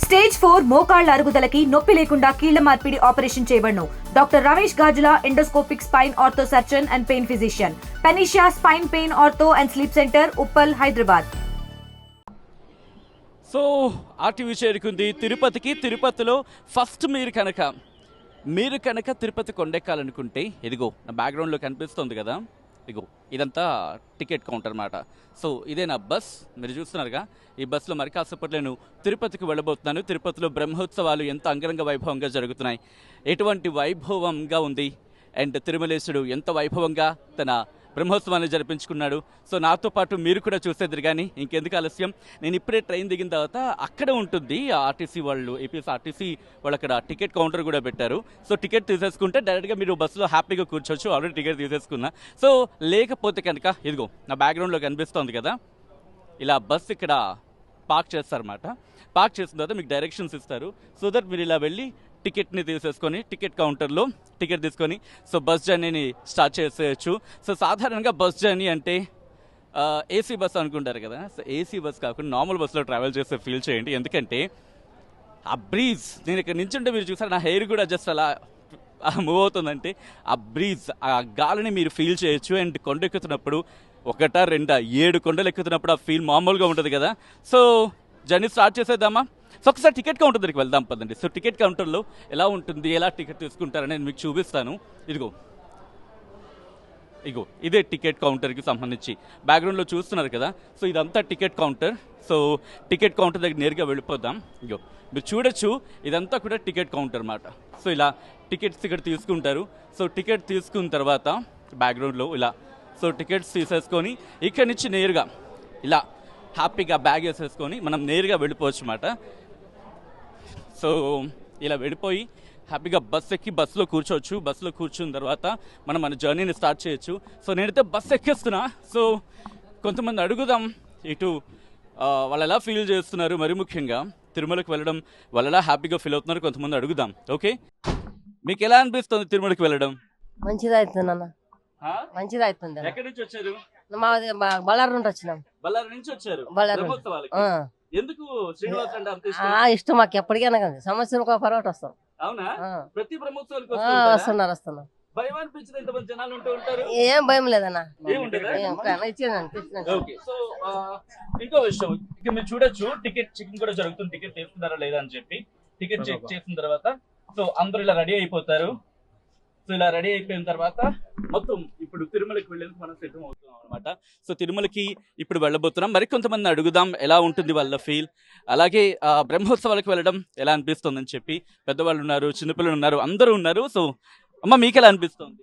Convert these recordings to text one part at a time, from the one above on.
Stage 4 మోకాళ్ల అరుగుదలకి నొప్పి లేకుండా కీళ్ల మార్పిడి ఆపరేషన్ చేయబడును. Doctor Ramesh Gajula, endoscopic spine ortho surgeon and pain physician, panacea spine pain ortho and sleep centre, Uppal, Hyderabad. So RTV చేరుకుంది తిరుపతికి. తిరుపతిలో ఫస్ట్ మీరు కనుక తిరుపతి కొండెక్కాలనుకుంటే ఇదిగో నా బ్యాక్గ్రౌండ్లో కనిపిస్తుంది కదా, ఇదిగో ఇదంతా టికెట్ కౌంటర్ అన్నమాట. సో ఇదే నా బస్, మీరు చూస్తున్నారుగా. ఈ బస్సులో మరి కాసేపట్లో నేను తిరుపతికి వెళ్ళబోతున్నాను. తిరుపతిలో బ్రహ్మోత్సవాలు ఎంత అంగరంగ వైభవంగా జరుగుతున్నాయి, ఎటువంటి వైభవంగా ఉంది, అండ్ తిరుమలేశుడు ఎంత వైభవంగా తన బ్రహ్మోత్సవాన్ని జరిపించుకున్నాడు. సో నాతో పాటు మీరు కూడా చూసేద్దరు. కానీ ఇంకెందుకు ఆలస్యం, నేను ఇప్పుడే ట్రైన్ దిగిన తర్వాత అక్కడ ఉంటుంది ఆర్టీసీ వాళ్ళు, ఏపీఎస్ఆర్టీసీ వాళ్ళు అక్కడ టికెట్ కౌంటర్ కూడా పెట్టారు. సో టికెట్ తీసేసుకుంటే డైరెక్ట్గా మీరు బస్సులో హ్యాపీగా కూర్చోవచ్చు. Already ticket తీసేసుకున్నా. సో లేకపోతే కనుక ఇదిగో నా బ్యాక్గ్రౌండ్లో కనిపిస్తోంది కదా, ఇలా బస్సు ఇక్కడ పార్క్ చేస్తారన్నమాట. పార్క్ చేసిన తర్వాత మీకు డైరెక్షన్స్ ఇస్తారు. సో దట్ మీరు ఇలా వెళ్ళి టికెట్ని తీసేసుకొని టికెట్ కౌంటర్లో టికెట్ తీసుకొని సో బస్ జర్నీని స్టార్ట్ చేసేయచ్చు. సో సాధారణంగా బస్ జర్నీ అంటే ఏసీ బస్ అనుకుంటారు కదా. సో ఏసీ బస్ కాకుండా నార్మల్ బస్సులో ట్రావెల్ చేస్తే ఫీల్ చేయండి. ఎందుకంటే ఆ బ్రీజ్, నేను ఇక్కడ నించుంటే మీరు చూసారు నా హెయిర్ కూడా జస్ట్ అలా మూవ్ అవుతుందంటే ఆ బ్రీజ్, ఆ గాలిని మీరు ఫీల్ చేయొచ్చు. అండ్ కొండెక్కుతున్నప్పుడు 1, 2, 7 కొండలు ఎక్కుతున్నప్పుడు ఆ ఫీల్ మామూలుగా ఉంటుంది కదా. సో జర్నీ స్టార్ట్ చేసేద్దామా? సో ఒకసారి టికెట్ కౌంటర్ దగ్గరికి వెళ్దాం పదండి. సో టికెట్ కౌంటర్లో ఎలా ఉంటుంది, ఎలా టికెట్ తీసుకుంటారని నేను మీకు చూపిస్తాను. ఇదిగో ఇదే టికెట్ కౌంటర్కి సంబంధించి బ్యాక్గ్రౌండ్లో చూస్తున్నారు కదా. సో ఇదంతా ticket counter. So ticket counter దగ్గర నేరుగా వెళ్ళిపోదాం. మీరు చూడొచ్చు, ఇదంతా కూడా టికెట్ కౌంటర్ అన్నమాట. సో ఇలా టికెట్స్ ఇక్కడ తీసుకుంటారు. సో టికెట్ తీసుకున్న తర్వాత బ్యాక్గ్రౌండ్లో ఇలా సో టికెట్స్ తీసేసుకొని ఇక్కడి నుంచి నేరుగా ఇలా హ్యాపీగా బ్యాగ్ వేసేసుకొని మనం నేరుగా వెళ్ళిపోవచ్చు అన్నమాట. సో ఇలా వెళ్ళిపోయి హ్యాపీగా బస్ ఎక్కి బస్సులో కూర్చోవచ్చు. బస్సులో కూర్చున్న తర్వాత మనం మన జర్నీని స్టార్ట్ చేయొచ్చు. సో నేనైతే బస్ ఎక్కేస్తున్నా. సో కొంతమంది అడుగుదాం ఇటు వాళ్ళు ఎలా ఫీల్ చేస్తున్నారు, మరి ముఖ్యంగా తిరుమలకి వెళ్ళడం వాళ్ళు ఎలా హ్యాపీగా ఫీల్ అవుతున్నారు కొంతమంది అడుగుదాం. ఓకే, మీకు ఎలా అనిపిస్తుంది తిరుమలకి వెళ్ళడం? మంచిది అవుతుంది అన్న, మంచిది అవుతుంది. ఎక్కడి నుంచి వచ్చారు? బళ్ళారి నుండి వచ్చినాం. బళ్ళారి నుంచి వచ్చారు బ్రహ్మోత్సవాలకి. ఎందుకు శ్రీనివాస్ అంటే అంత ఇష్టం? ఇష్టం మాకు ఎప్పటికైనా కానీ, సంవత్సరం ఒక పర్వాటు వస్తాం. అవునా? ప్రతి బ్రహ్మోత్సవాలకు వస్తున్నారు. భయం అనిపించదు ఇంతమంది జనాలు ఉంటూ ఉంటారు? ఏం భయం లేదన్న. సో ఇంకో విషయం, ఇక మీరు చూడొచ్చు టికెట్ చెకింగ్ కూడా జరుగుతుంది. టికెట్ తీసుకున్నారా లేదా అని చెప్పి టికెట్ చెక్ చేసిన తర్వాత సో అందరూ ఇలా రెడీ అయిపోతారు. సో ఇలా రెడీ అయిపోయిన తర్వాత మొత్తం ఇప్పుడు తిరుమలకి వెళ్ళేందుకు మనం సిద్ధం అవుతున్నాం అనమాట. సో తిరుమలకి ఇప్పుడు వెళ్ళబోతున్నాం. మరికొంతమంది అడుగుదాం ఎలా ఉంటుంది వాళ్ళ ఫీల్, అలాగే బ్రహ్మోత్సవాలకు వెళ్ళడం ఎలా అనిపిస్తుంది అని చెప్పి. పెద్దవాళ్ళు ఉన్నారు, చిన్నపిల్లలు ఉన్నారు, అందరూ ఉన్నారు. సో అమ్మ మీకు ఎలా అనిపిస్తుంది?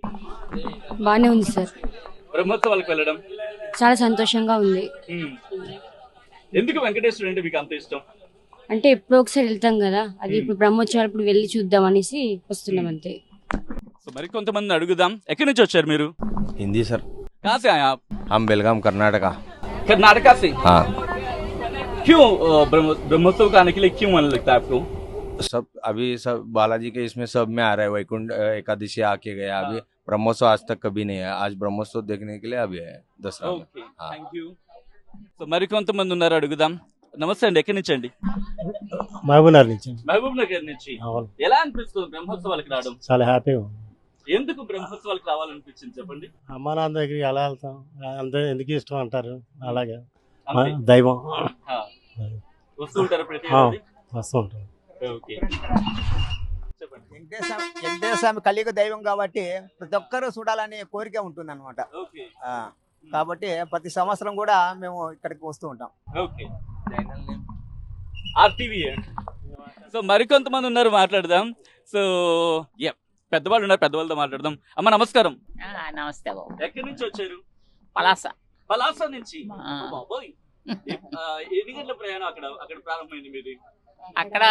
బాగానే ఉంది సార్. బ్రహ్మోత్సవాలకు వెళ్ళడం చాలా సంతోషంగా ఉంది. ఎందుకు వెంకటేశ్వరుడు అంటే మీకు అంత ఇష్టం? అంటే ఎప్పుడో ఒకసారి వెళ్తాం కదా, అది ఇప్పుడు బ్రహ్మోత్సవాలు ఇప్పుడు వెళ్ళి చూద్దాం అనేసి వస్తున్నాం అంతే. సో మరి కొంతమంది అడుగుదాం, ఎక్కడి నుంచి వచ్చారు మీరు? हिंदी सर। कहाँ से आए आप? हम बेलगाम कर्नाटका। कर्नाटका से? हाँ। क्यों ब्रह्मोत्सव का आने के लिए क्यों मन लगता है आपको? सब अभी सब बालाजी के इसमें सब में आ रहा है, वैकुंठ एकादशी आके गया। अभी ब्रह्मोत्सव आज तक कभी नहीं है, आज ब्रह्मोत्सव देखने के लिए अभी है दसरा में। Thank you. సో మరి కొంతమంది ఉన్నారు అడుగుదాం. నమస్తే అండి, ఎక్కడి నుంచి అండి? మహబూబ్ నగర్ నుంచి. మహబూబ్ నగర్ నుంచి. ఎలా అనిపిస్తుంది బ్రహ్మోత్సవాలకు రావడం? చాలా హ్యాపీగా ఉంది. ఎందుకు బ్రహ్మోత్సవాలకు రావాలనిపించింది చెప్పండి? అమ్మా నాన్న దగ్గరికి ఎలా వెళ్తాం, అంతే ఎందుకు ఇష్టం అంటారు. అలాగే దైవం వస్తూ ఉంటారు ప్రతి వస్తూ ఉంటారు. ఓకే, వెంకటేశ్వర స్వామి కలియుగ దైవం కాబట్టి ప్రతి ఒక్కరూ చూడాలనే కోరిక ఉంటుంది అనమాట. కాబట్టి ప్రతి సంవత్సరం కూడా మేము ఇక్కడికి వస్తూ ఉంటాం. Okay, RTV. సో మరికొంతమంది ఉన్నారు, మాట్లాడదాం. సో పెద్దవాళ్ళు ఉన్నారు, పెద్దవాళ్ళతో మాట్లాడదాం. అమ్మ నమస్కారం. నమస్తే బాబు. ఎక్కడి నుంచి వచ్చారు? పలాస నుంచి. ఎన్ని గంటల ప్రయాణం అక్కడ ప్రారంభమైంది మీది? అక్కడ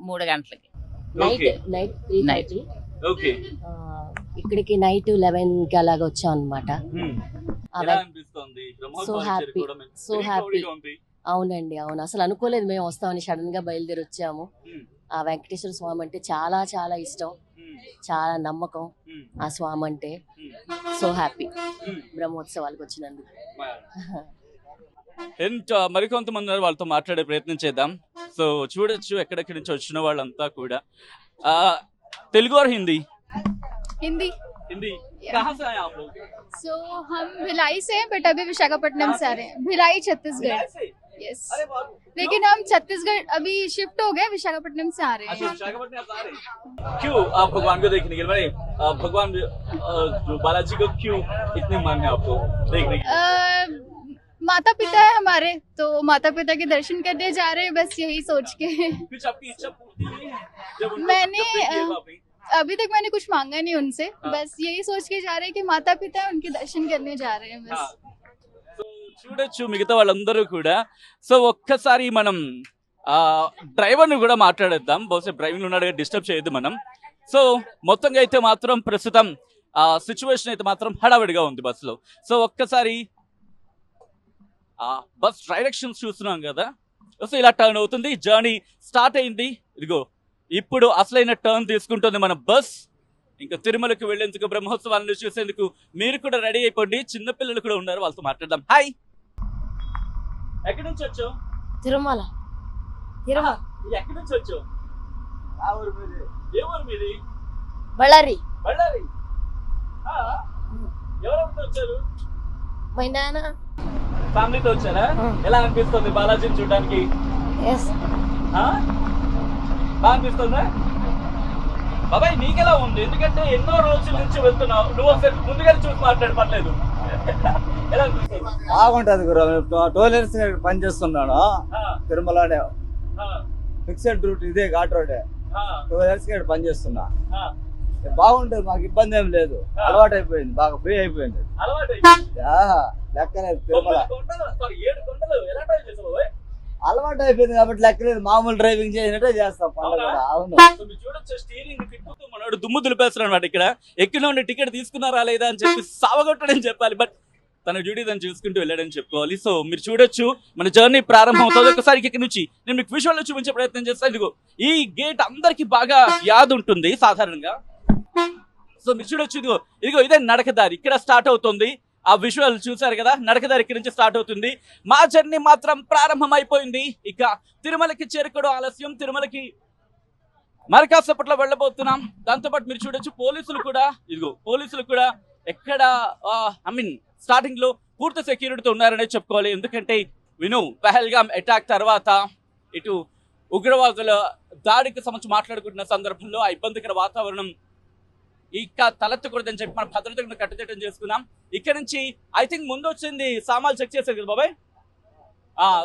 3 గంటలకి. నైట్ ఓకే, ఇక్కడికి నైట్ 11కి అలాగ వచ్చాం అనమాట. So happy. అవునండి, అవును. అసలు అనుకోలేదు మేము వస్తామని, సడన్ గా బయలుదేరి వచ్చాము. ఆ వెంకటేశ్వర స్వామి అంటే చాలా చాలా ఇష్టం, చాలా నమ్మకం ఆ స్వామి అంటే. సో హ్యాపీ బ్రహ్మోత్సవాలకు వచ్చినందుకు. మరికొంతమంది ఉన్నారు, వాళ్ళతో మాట్లాడే ప్రయత్నం చేద్దాం. సో చూడొచ్చు ఎక్కడెక్కడి నుంచి వచ్చిన వాళ్ళంతా కూడా. తెలుగు और हिंदी? हिंदी। हिंदी। Yeah. कहाँ से आए आप लोग? सो हम भिलाई से हैं बट अभी विशाखापट्टनम से आ रहे हैं। भिलाई छत्तीसगढ़। से? यस। अरे बाप रे। लेकिन हम छत्तीसगढ़ अभी शिफ्ट हो गए, विशाखापट्टनम से आ रहे अच्छा, हैं। विशाखापट्टनम से आ रहे हैं। क्यों आप भगवान को देखने के लिए, भगवान जो बालाजी को क्यों इतने मान्य आपको देखने के लिए? माता पिता है हमारे, तो माता पिता के दर्शन करने जा रहे हैं, बस यही सोच के। कुछ आपकी इच्छा पूर्ति हुई है? जब उनको मैंने, जब देखिए वापस? अभी तक मैंने कुछ मांगा नहीं उनसे, बस यही सोच के जा रहे हैं कि माता पिता है, उनके दर्शन करने जा रहे हैं बस। సో చూడొచ్చు మిగతా వాళ్ళందరూ కూడా. సో ఒక్కసారి మనం డ్రైవర్ని కూడా మాట్లాడేద్దాం. బహుశా డ్రైవింగ్ ఉన్నాడు, డిస్టర్బ్ చేయొద్దు మనం. సో మొత్తంగా అయితే మాత్రం ప్రస్తుతం సిచ్యువేషన్ అయితే మాత్రం హడావిడిగా ఉంది బస్సులో. సో ఒక్కసారి బస్ డైరెక్షన్స్ చూస్తున్నాం కదా. సో ఇలా టర్న్ అవుతుంది, జర్నీ స్టార్ట్ అయింది. ఇదిగో ఇప్పుడు అసలైన టర్న్ తీసుకుంటుంది మన బస్. ఇంకా తిరుమలకి వెళ్లేందుకు, బ్రహ్మోత్సవాలను చూసేందుకు మీరు కూడా రెడీ అయిపోండి. చిన్నపిల్లలు కూడా ఉన్నారు, వాళ్ళతో మాట్లాడదాం. హాయ్, ఎక్కడి నుంచి వచ్చావు? తిరుమల ఎక్కడి నుంచి వచ్చావు? ఏ ఊరు మీది? బళ్ళారి. బళ్ళారి. ఎవరెవరితో వచ్చారు? మా నాన్న. ఫ్యామిలీతో వచ్చారా? ఎలా అనిపిస్తుంది బాలాజీని చూడడానికి? బాగా అనిపిస్తుందా? బాబాయ్ నీకెలా ఉంది? ఎందుకంటే ఎన్నో రోజుల నుంచి వెళ్తున్నావు, నువ్వు ఒకసారి ముందుగానే చూసి మాట్లాడి పర్లేదు. ఎలా అనిపిస్తుంది? బాగుంటది గురు. టోలెన్స్ పని చేస్తున్నాడు తిరుమలనే, ఫిక్స్డ్ రూట్ ఇదే ఘాట్ రోడ్. 2 years పని చేస్తున్నా. బాగుంటది, మాకు ఇబ్బంది ఏం లేదు. అలవాటు అయిపోయింది, బాగా ఫ్రీ అయిపోయింది. లెక్కలేదు తిరుమల. అలవాటు అయిపోయింది కాబట్టి లెక్కలేదు, మామూలు డ్రైవింగ్ చేసినట్టే చేస్తాం పండుగ కూడా. అవును, చూడొచ్చు స్టీరింగ్ తిప్పుతూ మనోడు దుమ్ము దులిపేస్తున్నాడు అనమాట. ఇక్కడ ఎక్కిన ఉండి టికెట్ తీసుకున్నారా లేదా అని చెప్పి సావగొట్టడని చెప్పాలి, బట్ తన డ్యూటీ తను చూసుకుంటూ వెళ్ళాడని చెప్పుకోవాలి. సో మీరు చూడొచ్చు మన జర్నీ ప్రారంభం అవుతుంది. ఒకసారి ఇక్కడ నుంచి నేను మీకు విజువల్లో చూపించే ప్రయత్నం చేస్తాను. ఇదిగో ఈ గేట్ అందరికి బాగా యాద్ ఉంటుంది సాధారణంగా. సో మీరు చూడొచ్చు, ఇదిగో ఇదే నడకదారి, ఇక్కడ స్టార్ట్ అవుతుంది. ఆ విజువల్ చూసారు కదా, నడకదారి ఇక్కడ నుంచి స్టార్ట్ అవుతుంది. మా జర్నీ మాత్రం ప్రారంభం అయిపోయింది. ఇక తిరుమలకి చేరుకోవడం ఆలస్యం, తిరుమలకి మరికాసేపట్లో వెళ్ళబోతున్నాం. దాంతోపాటు మీరు చూడొచ్చు పోలీసులు కూడా ఎక్కడ స్టార్టింగ్ లో పూర్తి సెక్యూరిటీతో ఉన్నారనే చెప్పుకోవాలి. ఎందుకంటే పహల్గామ్ అటాక్ తర్వాత ఇటు ఉగ్రవాదుల దాడికి సంబంధించి మాట్లాడుకుంటున్న సందర్భంలో ఆ ఇబ్బందికర వాతావరణం ఇక తలెత్తకూడదని చెప్పి మన భద్రతను కట్టుదిట్టం చేసుకున్నాం. ఇక్కడ నుంచి ఐ థింక్ ముందు వచ్చింది సామాన్లు చెక్ చేశారు కదా బాబాయ్.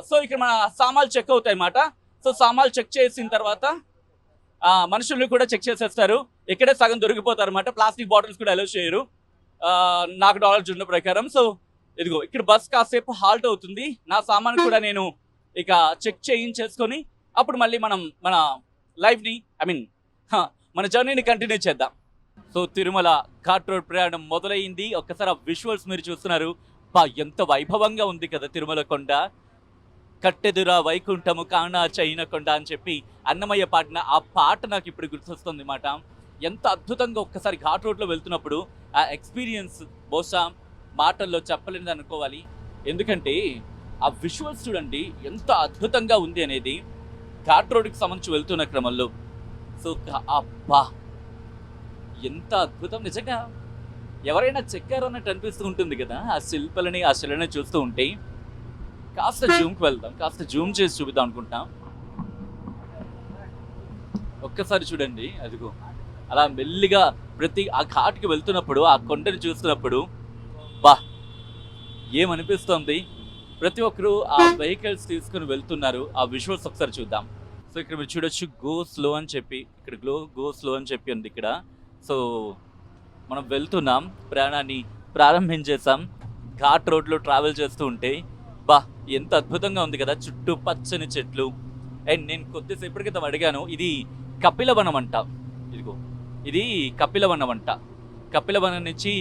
సో ఇక్కడ మన సామాన్లు చెక్ అవుతాయి అన్నమాట. సో సామాన్లు చెక్ చేసిన తర్వాత మనుషుల్ని కూడా చెక్ చేసేస్తారు. ఇక్కడే సగం దొరికిపోతారు అన్నమాట. ప్లాస్టిక్ బాటిల్స్ కూడా అలౌ చేయరు నాకు నాలెడ్జ్ ఉన్న ప్రకారం. సో ఇదిగో ఇక్కడ బస్ కాసేపు హాల్ట్ అవుతుంది. నా సామాన్ కూడా నేను ఇక చెక్ చేయించేసుకొని అప్పుడు మళ్ళీ మనం మన లైఫ్ని మన జర్నీని కంటిన్యూ చేద్దాం. సో తిరుమల ఘాట్ రోడ్ ప్రయాణం మొదలైంది. ఒక్కసారి ఆ విజువల్స్ మీరు చూస్తున్నారు. ఎంత వైభవంగా ఉంది కదా తిరుమల కొండ. కట్టెదురా వైకుంఠము కానా చైన కొండ అని చెప్పి అన్నమయ్య పాడిన ఆ పాట నాకు ఇప్పుడు గుర్తొస్తుంది అన్నమాట. ఎంత అద్భుతంగా ఒక్కసారి ఘాట్ రోడ్లో వెళ్తున్నప్పుడు ఆ ఎక్స్పీరియన్స్ బహుశా మాటల్లో చెప్పలేనిది అనుకోవాలి. ఎందుకంటే ఆ విజువల్స్ చూడండి ఎంత అద్భుతంగా ఉంది అనేది ఘాట్ రోడ్కి సంబంధించి వెళ్తున్న క్రమంలో. సో అబ్బా ఎంత అద్భుతం నిజంగా. ఎవరైనా చెక్కారు అన్నట్టు అనిపిస్తూ ఉంటుంది కదా ఆ శిల్పలని, ఆ శిలని చూస్తూ ఉంటే. కాస్త జూమ్కి వెళ్దాం, కాస్త జూమ్ చేసి చూపిద్దాం అనుకుంటాం. ఒక్కసారి చూడండి, అదిగో అలా మెల్లిగా ప్రతి ఆ ఘాట్కి వెళ్తున్నప్పుడు, ఆ కొండని చూస్తున్నప్పుడు ఏమనిపిస్తుంది. ప్రతి ఒక్కరు ఆ వెహికల్స్ తీసుకుని వెళ్తున్నారు. ఆ విజువల్స్ ఒకసారి చూద్దాం. సో ఇక్కడ మీరు చూడొచ్చు గో స్లో అని చెప్పి, ఇక్కడ గో స్లో అని చెప్పి ఉంది ఇక్కడ. సో మనం వెళ్తున్నాం, ప్రయాణాన్ని ప్రారంభించేసాం. ఘాట్ రోడ్లో ట్రావెల్ చేస్తూ ఉంటే ఎంత అద్భుతంగా ఉంది కదా, చుట్టూ పచ్చని చెట్లు. అండ్ నేను కొద్దిసేపటి క్రితం అడిగాను, ఇది కపిలవనం అంట. ఇదిగో ఇది కపిలవనం అంట. కపిలవనం నుంచి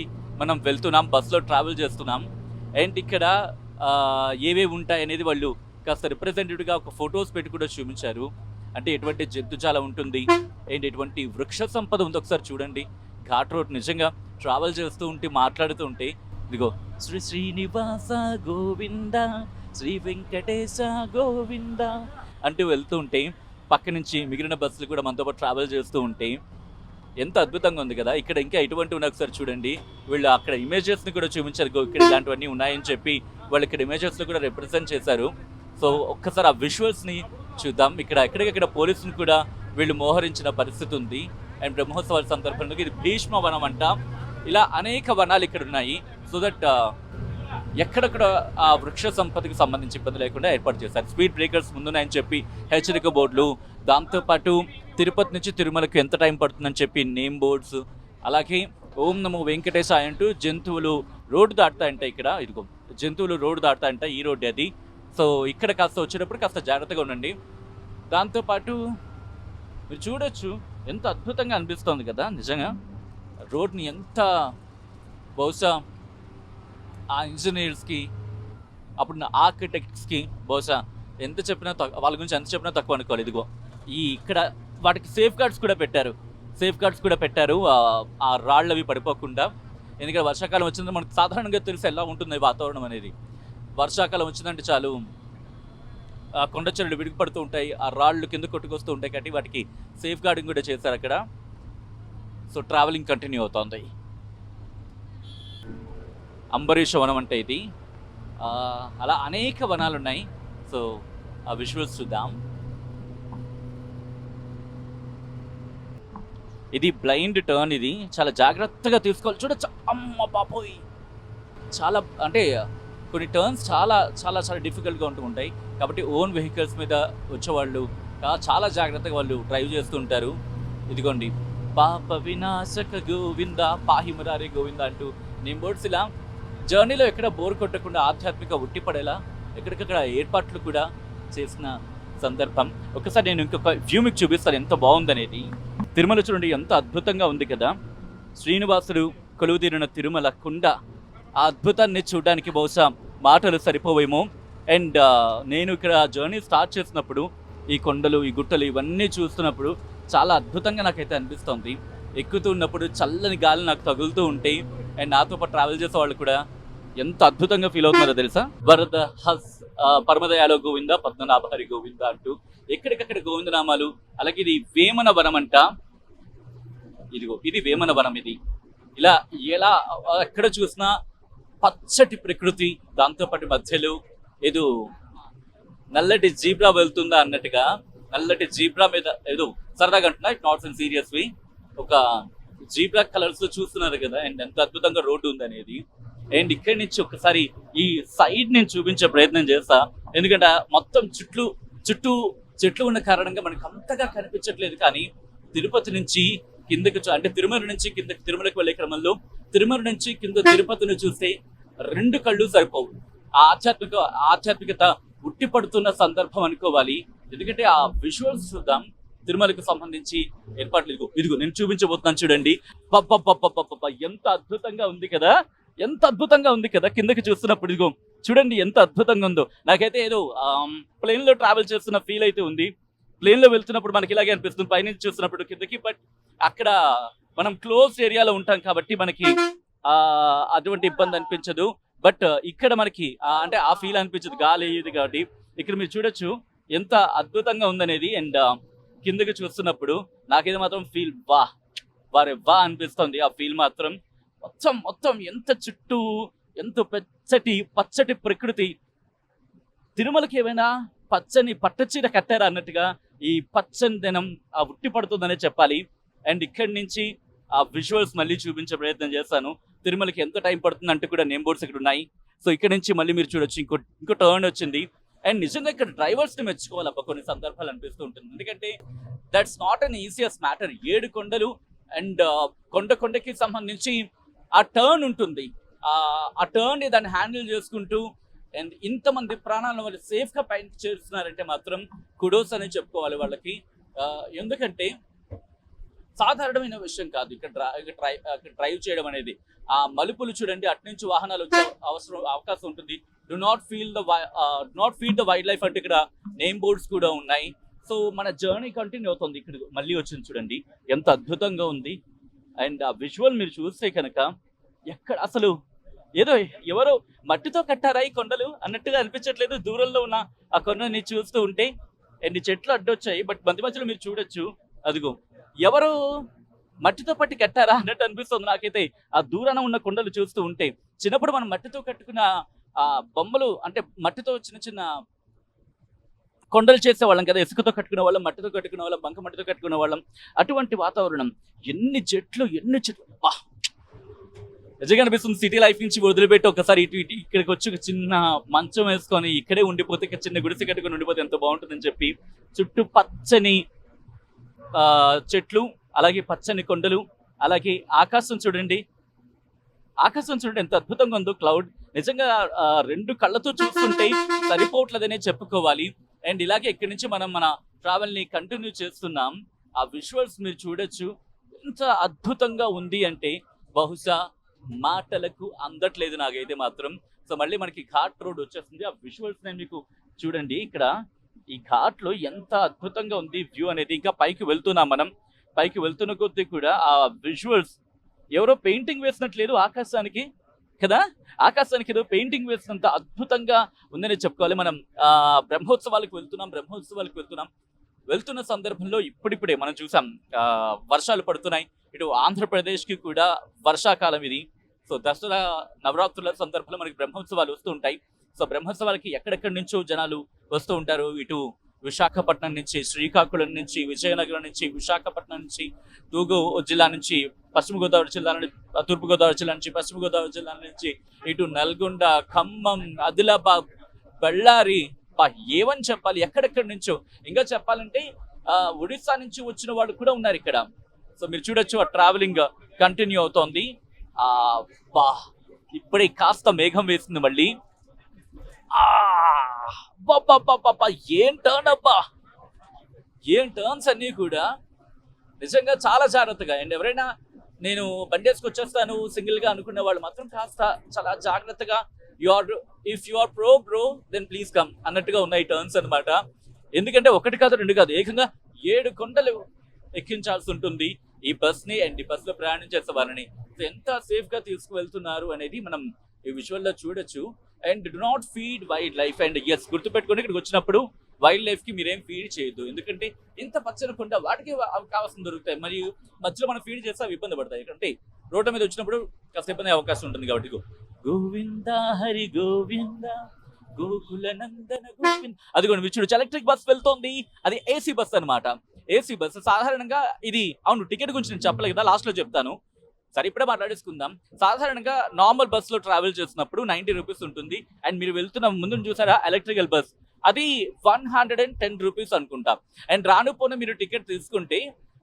మనం వెళ్తున్నాం, బస్సులో ట్రావెల్ చేస్తున్నాం. అండ్ ఇక్కడ ఏవేవి ఉంటాయి అనేది వాళ్ళు కాస్త రిప్రజెంటేటివ్గా ఒక ఫొటోస్ పెట్టి కూడా చూపించారు. అంటే ఎటువంటి జంతుజాలం ఉంటుంది అండ్ ఎటువంటి వృక్ష సంపద ఉంది ఒకసారి చూడండి. ఘాట్ రోడ్ నిజంగా ట్రావెల్ చేస్తూ ఉంటే, మాట్లాడుతూ ఉంటే, ఇదిగో శ్రీ శ్రీనివాస గోవింద శ్రీ వెంకటేశ గోవింద అంటూ వెళ్తూ ఉంటే పక్క నుంచి మిగిలిన బస్సులు కూడా మనతో పాటు ట్రావెల్ చేస్తూ ఉంటే ఎంత అద్భుతంగా ఉంది కదా. ఇక్కడ ఇంకా ఎటువంటి ఉన్నాయి ఒకసారి చూడండి. వీళ్ళు అక్కడ ఇమేజెస్ని కూడా చూపించారు, ఇక్కడ ఇలాంటివన్నీ ఉన్నాయని చెప్పి వాళ్ళు ఇక్కడ ఇమేజెస్లో కూడా రిప్రజెంట్ చేశారు. సో ఒక్కసారి ఆ విజువల్స్ని చూద్దాం. ఇక్కడ ఎక్కడికక్కడ పోలీసులు కూడా వీళ్ళు మోహరించిన పరిస్థితి ఉంది. అండ్ బ్రహ్మోత్సవాల సందర్భంలో ఇది భీష్మ వనం అంట. ఇలా అనేక వనాలు ఇక్కడ ఉన్నాయి. సో దట్ ఎక్కడెక్కడ ఆ వృక్ష సంపదకి సంబంధించి ఇబ్బంది లేకుండా ఏర్పాటు చేశారు. స్పీడ్ బ్రేకర్స్ ముందున్నాయని చెప్పి హెచ్చరిక బోర్డులు, దాంతోపాటు తిరుపతి నుంచి తిరుమలకు ఎంత టైం పడుతుందని చెప్పి నేమ్ బోర్డ్స్, అలాగే ఓం నమో వెంకటేశాయ అంటూ జంతువులు రోడ్డు దాటుతాయంట. ఇక్కడ ఇదిగో జంతువులు రోడ్డు దాటుతాయంట, ఈ రోడ్డు అది. సో ఇక్కడ కాస్త వచ్చేటప్పుడు కాస్త జాగ్రత్తగా ఉండండి. దాంతోపాటు మీరు చూడొచ్చు ఎంత అద్భుతంగా అనిపిస్తుంది కదా. నిజంగా రోడ్ని ఎంత బహుశా ఆ ఇంజనీర్స్కి అప్పుడు ఆర్కిటెక్ట్స్కి బహుశా ఎంత చెప్పినా వాళ్ళ గురించి ఎంత చెప్పినా తక్కువ అనుకోవాలి. ఇదిగో ఈ ఇక్కడ వాటికి సేఫ్ గార్డ్స్ కూడా పెట్టారు ఆ రాళ్ళవి పడిపోకుండా. ఎందుకంటే వర్షాకాలం వచ్చిందంటే మనకు సాధారణంగా తెలిసి ఎలా ఉంటుంది వాతావరణం అనేది. వర్షాకాలం వచ్చిందంటే చాలు కొండ చెరువులు విడిగిపడుతూ ఉంటాయి, ఆ రాళ్ళు కింద కొట్టుకొస్తూ ఉంటాయి. కాబట్టి వాటికి సేఫ్ గార్డింగ్ కూడా చేశారు అక్కడ. సో ట్రావెలింగ్ కంటిన్యూ అవుతుంది. అంబరీష వనం అంటే ఇది. అలా అనేక వనాలు ఉన్నాయి. సో ఆ విజువల్స్ చూద్దాం. ఇది బ్లైండ్ టర్న్, ఇది చాలా జాగ్రత్తగా తీసుకోవాలి. చూడొచ్చు, అమ్మ బాబోయ్, చాలా అంటే కొన్ని టర్న్స్ చాలా చాలా చాలా డిఫికల్ట్గా ఉంటూ ఉంటాయి. కాబట్టి ఓన్ వెహికల్స్ మీద వచ్చేవాళ్ళు చాలా జాగ్రత్తగా వాళ్ళు డ్రైవ్ చేస్తూ ఉంటారు. ఇదిగోండి, పాప వినాశక గోవింద పాహి మురారి గోవింద అంటూ నేమ్ బోర్డ్స్. ఇలా జర్నీలో ఎక్కడ బోర్ కొట్టకుండా ఆధ్యాత్మిక ఉట్టిపడేలా ఎక్కడికక్కడ ఏర్పాట్లు కూడా చేసిన సందర్భం. ఒకసారి నేను ఇంకొక వ్యూ మీకు చూపిస్తాను ఎంత బాగుందనేది. తిరుమల చూడండి ఎంత అద్భుతంగా ఉంది కదా. శ్రీనివాసుడు కొలువుదీరిన తిరుమల కొండ, ఆ అద్భుతాన్ని చూడడానికి బహుశా మాటలు సరిపోవేమో. అండ్ నేను ఇక్కడ జర్నీ స్టార్ట్ చేసినప్పుడు ఈ కొండలు, ఈ గుట్టలు ఇవన్నీ చూస్తున్నప్పుడు చాలా అద్భుతంగా నాకైతే అనిపిస్తుంది. ఎక్కుతూ ఉన్నప్పుడు చల్లని గాలి నాకు తగులుతూ ఉంటాయి. అండ్ నాతో పాటు ట్రావెల్ చేసే వాళ్ళు కూడా ఎంత అద్భుతంగా ఫీల్ అవుతున్నారో తెలుసా. వరద హస్ పరమదయాలో గోవింద పద్మనాభహరి గోవింద అంటూ ఎక్కడికక్కడ గోవిందనామాలు. అలాగే ఇది వేమన వనం అంట. ఇదిగో ఇది వేమన వనం. ఇది ఇలా ఎలా ఎక్కడ చూసినా పచ్చటి ప్రకృతి, దాంతోపాటు మధ్యలో ఏదో నల్లటి జీబ్రా వెళ్తుందా అన్నట్టుగా నల్లటి జీబ్రా మీద ఏదో సరదాగా అంటున్నా, ఇట్ నాట్ ఇన్ సీరియస్ వే, ఒక జీబ్రా కలర్స్ చూస్తున్నారు కదా. అండ్ ఎంత అద్భుతంగా రోడ్డు ఉందనేది. అండ్ ఇక్కడి నుంచి ఒకసారి ఈ సైడ్ నేను చూపించే ప్రయత్నం చేస్తా. ఎందుకంటే మొత్తం చుట్టూ చెట్లు ఉన్న కారణంగా మనకు అంతగా కనిపించట్లేదు. కానీ తిరుపతి నుంచి కిందకి అంటే తిరుమల నుంచి కిందకి తిరుమలకి వెళ్ళే క్రమంలో తిరుమల నుంచి కింద తిరుపతిని చూస్తే రెండు కళ్ళు సరిపోవు. ఆధ్యాత్మికత ఉట్టిపడుతున్న సందర్భం అనుకోవాలి. ఎందుకంటే ఆ విజువల్స్ చూద్దాం. తిరుమలకు సంబంధించి ఏర్పాట్లు ఇదిగో నేను చూపించబోతున్నాను చూడండి. ఎంత అద్భుతంగా ఉంది కదా, ఎంత అద్భుతంగా ఉంది కదా. కిందకి చూస్తున్నప్పుడు ఇదిగో చూడండి ఎంత అద్భుతంగా ఉందో. నాకైతే ఏదో ప్లేన్ లో ట్రావెల్ చేస్తున్న ఫీల్ అయితే ఉంది. ప్లేన్ లో వెళ్తున్నప్పుడు మనకి ఇలాగే అనిపిస్తుంది పైనుంచి చూస్తున్నప్పుడు కిందకి. బట్ అక్కడ మనం క్లోజ్ ఏరియాలో ఉంటాం కాబట్టి మనకి అటువంటి ఇబ్బంది అనిపించదు. బట్ ఇక్కడ మనకి అంటే ఆ ఫీల్ అనిపించదు, గాలి ఇది కాబట్టి. ఇక్కడ మీరు చూడొచ్చు ఎంత అద్భుతంగా ఉందనేది. అండ్ కిందకి చూస్తున్నప్పుడు నాకైతే మాత్రం ఫీల్ వా అనిపిస్తుంది. ఆ ఫీల్ మాత్రం మొత్తం ఎంత చుట్టూ ఎంత పచ్చటి ప్రకృతి. తిరుమలకి ఏమైనా పచ్చని పట్టచీర కట్టారా అన్నట్టుగా ఈ పచ్చని దినం ఆ ఉట్టి పడుతుందనే చెప్పాలి. అండ్ ఇక్కడి నుంచి ఆ విజువల్స్ మళ్ళీ చూపించే ప్రయత్నం చేస్తాను. తిరుమలకి ఎంత టైం పడుతుంది అంటే కూడా నేమ్ బోర్డ్స్ ఇక్కడ ఉన్నాయి. సో ఇక్కడ నుంచి మళ్ళీ మీరు చూడొచ్చు ఇంకో టర్న్ వచ్చింది. అండ్ నిజంగా ఇక్కడ డ్రైవర్స్ని మెచ్చుకోవాలి అబ్బా కొన్ని సందర్భాలు అనిపిస్తూ ఉంటుంది. ఎందుకంటే దట్స్ నాట్ అన్ ఈజియస్ మ్యాటర్. 7 కొండలు అండ్ కొండకి సంబంధించి ఆ టర్న్ ఉంటుంది. ఆ టర్న్ దాన్ని హ్యాండిల్ చేసుకుంటూ అండ్ ఇంతమంది ప్రాణాలను వాళ్ళు సేఫ్గా పైన చేస్తున్నారంటే మాత్రం కుడోస్ అని చెప్పుకోవాలి వాళ్ళకి. ఎందుకంటే సాధారణమైన విషయం కాదు ఇక్కడ డ్రైవ్ చేయడం అనేది. ఆ మలుపులు చూడండి, అటు నుంచి వాహనాలు వచ్చే అవకాశం ఉంటుంది. Do not feed the wild life అంటే ఇక్కడ నేమ్ బోర్డ్స్ కూడా ఉన్నాయి. సో మన జర్నీ కంటిన్యూ అవుతుంది. ఇక్కడ మళ్ళీ వచ్చింది చూడండి ఎంత అద్భుతంగా ఉంది. అండ్ ఆ విజువల్ మీరు చూస్తే కనుక ఏదో ఎవరో మట్టితో కట్టారా ఈ కొండలు అన్నట్టుగా అనిపించట్లేదు. దూరంలో ఉన్న ఆ కొండని చూస్తూ ఉంటే ఎన్ని చెట్లు అడ్డొచ్చాయి, బట్ మధ్య మధ్యలో మీరు చూడొచ్చు, అదిగో ఎవరు మట్టితో పట్టి కట్టారా అన్నట్టు అనిపిస్తుంది నాకైతే ఆ దూరాన ఉన్న కొండలు చూస్తూ ఉంటే. చిన్నప్పుడు మనం మట్టితో కట్టుకున్న ఆ బొమ్మలు, అంటే మట్టితో చిన్న చిన్న కొండలు చేసేవాళ్ళం కదా, ఇసుకతో కట్టుకునే వాళ్ళం, మట్టితో కట్టుకునే వాళ్ళం, బంక మట్టితో కట్టుకునే వాళ్ళం. అటువంటి వాతావరణం, ఎన్ని చెట్లు బా నిజంగా అనిపిస్తుంది. సిటీ లైఫ్ నుంచి వదిలిపెట్టి ఒకసారి ఇటు ఇక్కడికి వచ్చి ఒక చిన్న మంచం వేసుకొని ఇక్కడే ఉండిపోతే, ఇక్కడ చిన్న గుడిసె కట్టుకొని ఉండిపోతే ఎంత బాగుంటుందని చెప్పి. చుట్టూ పచ్చని చెట్లు, అలాగే పచ్చని కొండలు, అలాగే ఆకాశం చూడండి. ఆకాశం చూడండి ఎంత అద్భుతంగా ఉందో. క్లౌడ్ నిజంగా రెండు కళ్ళతో చూస్తుంటే సరిపోవట్లేదనే చెప్పుకోవాలి. అండ్ ఇలాగే ఇక్కడి నుంచి మనం మన ట్రావెల్ ని కంటిన్యూ చేస్తున్నాం. ఆ విజువల్స్ మీరు చూడొచ్చు, ఎంత అద్భుతంగా ఉంది అంటే బహుశా మాటలకు అందట్లేదు నాకైతే మాత్రం. సో మళ్ళీ మనకి ఘాట్ రోడ్ వచ్చేస్తుంది. ఆ విజువల్స్ నేను మీకు చూడండి, ఇక్కడ ఈ ఘాట్ లో ఎంత అద్భుతంగా ఉంది వ్యూ అనేది. ఇంకా పైకి వెళ్తున్నాం మనం. పైకి వెళ్తున్న కొద్దీ కూడా ఆ విజువల్స్ ఎవరో పెయింటింగ్ వేసినట్లేదు ఆకాశానికి కదా, ఆకాశానికి ఏదో పెయింటింగ్ వేసినంత అద్భుతంగా ఉందని చెప్పుకోవాలి. మనం బ్రహ్మోత్సవాలకు వెళ్తున్నాం. వెళ్తున్న సందర్భంలో ఇప్పుడిప్పుడే మనం చూసాం వర్షాలు పడుతున్నాయి. ఇటు ఆంధ్రప్రదేశ్కి కూడా వర్షాకాలం ఇది. సో దసరా నవరాత్రుల సందర్భంలో మనకి బ్రహ్మోత్సవాలు వస్తూ ఉంటాయి. సో బ్రహ్మోత్సవాలకి ఎక్కడెక్కడి నుంచో జనాలు వస్తూ ఉంటారు. ఇటు విశాఖపట్నం నుంచి, శ్రీకాకుళం నుంచి, విజయనగరం నుంచి, విశాఖపట్నం నుంచి, తూర్పు జిల్లా నుంచి, పశ్చిమ గోదావరి జిల్లా నుంచి, తూర్పు గోదావరి జిల్లా నుంచి, పశ్చిమ గోదావరి జిల్లా నుంచి, ఇటు నల్గొండ, ఖమ్మం, ఆదిలాబాద్, బళ్ళారి, ఏమని చెప్పాలి, ఎక్కడెక్కడి నుంచో. ఇంకా చెప్పాలంటే ఒడిస్సా నుంచి వచ్చిన వాళ్ళు కూడా ఉన్నారు ఇక్కడ. సో మీరు చూడొచ్చు, ఆ ట్రావెలింగ్ కంటిన్యూ అవుతోంది. ఇప్పుడే కాస్త మేఘం వేసింది మళ్ళీ. ఏం టర్న్ అబ్బా, ఏం టర్న్స్ అన్నీ కూడా నిజంగా చాలా జాగ్రత్తగా. అండ్ ఎవరైనా నేను బండి వేసుకొచ్చేస్తాను సింగిల్ గా అనుకునే వాళ్ళు మాత్రం కాస్త చాలా జాగ్రత్తగా, if you are bro then please come అన్నట్టుగా ఉన్నాయి టర్న్స్ అనమాట. ఎందుకంటే ఒకటి కాదు రెండు కాదు, ఏకంగా 7 కొండలు ఎక్కించాల్సి ఉంటుంది ఈ బస్ ని. అండ్ ఈ బస్ లో ప్రయాణం చేసే వారిని ఎంత సేఫ్ గా తీసుకువెళ్తున్నారు అనేది మనం ఈ విజువల్ లో చూడొచ్చు. And do not feed wildlife. And yes, గుర్తుపెట్టుకుని ఇక్కడికి వచ్చినప్పుడు వైల్డ్ లైఫ్ కి మీరేం ఫీడ్ చేయొద్దు. ఎందుకంటే ఇంత పచ్చని కొండ, వాటికి కావాల్సిన దొరుకుతాయి. మరియు మధ్యలో మనం ఫీడ్ చేస్తే అవి ఇబ్బంది పడతాయి. ఎందుకంటే రోడ్డు మీద వచ్చినప్పుడు కాస్త ఇబ్బంది అవకాశం ఉంటుంది. కాబట్టి గోవింద హరి గోవింద గోకుల నందన గోవింద. అదిగోండి మీరు చూడొచ్చు, ఎలక్ట్రిక్ బస్ వెళ్తోంది. అది ఏసీ బస్ అనమాట. ఏసీ బస్ సాధారణంగా ఇది, అవును టికెట్ గురించి నేను చెప్పలేదు కదా, లాస్ట్ లో చెప్తాను. సరే ఇప్పుడే మాట్లాడేసుకుందాం. సాధారణంగా నార్మల్ బస్ లో ట్రావెల్ చేసినప్పుడు 90 రూపీస్ ఉంటుంది. అండ్ మీరు వెళ్తున్న ముందు చూసారా ఎలక్ట్రికల్ బస్, అది 110 రూపీస్ అనుకుంటా. అండ్ రానుపోన మీరు టికెట్ తీసుకుంటే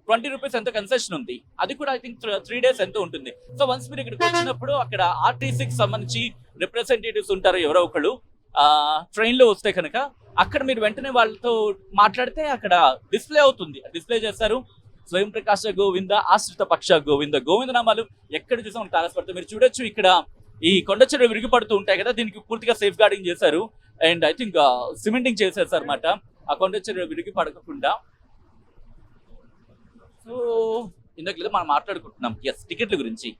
20 రూపీస్ ఎంతో కన్సెషన్ ఉంది. అది కూడా ఐ థింక్ 3 days ఎంతో ఉంటుంది. సో వన్స్ మీరు ఇక్కడికి వచ్చినప్పుడు అక్కడ ఆర్టీసీకి సంబంధించి రిప్రజెంటేటివ్స్ ఉంటారు ఎవరో ఒకళ్ళు, ట్రైన్ లో వస్తే కనుక అక్కడ మీరు వెంటనే వాళ్ళతో మాట్లాడితే అక్కడ డిస్ప్లే అవుతుంది. డిస్ప్లే చేస్తారు స్వయం ప్రకాశ గోవింద, ఆశ్రిత పక్ష గోవింద, గోవింద నామాలు ఎక్కడ చూసా మనకు తారసపడతాయి. మీరు చూడొచ్చు ఇక్కడ ఈ కొండ చెరువు విరిగిపడుతూ ఉంటాయి కదా, దీనికి పూర్తిగా సేఫ్ గార్డింగ్ చేశారు. అండ్ ఐ థింక్ సిమెంటింగ్ చేసేసారు అనమాట ఆ కొండ చెరువు విరిగి పడకుండా. సో ఇందాక మనం మాట్లాడుకుంటున్నాం ఎస్ టికెట్ల గురించి.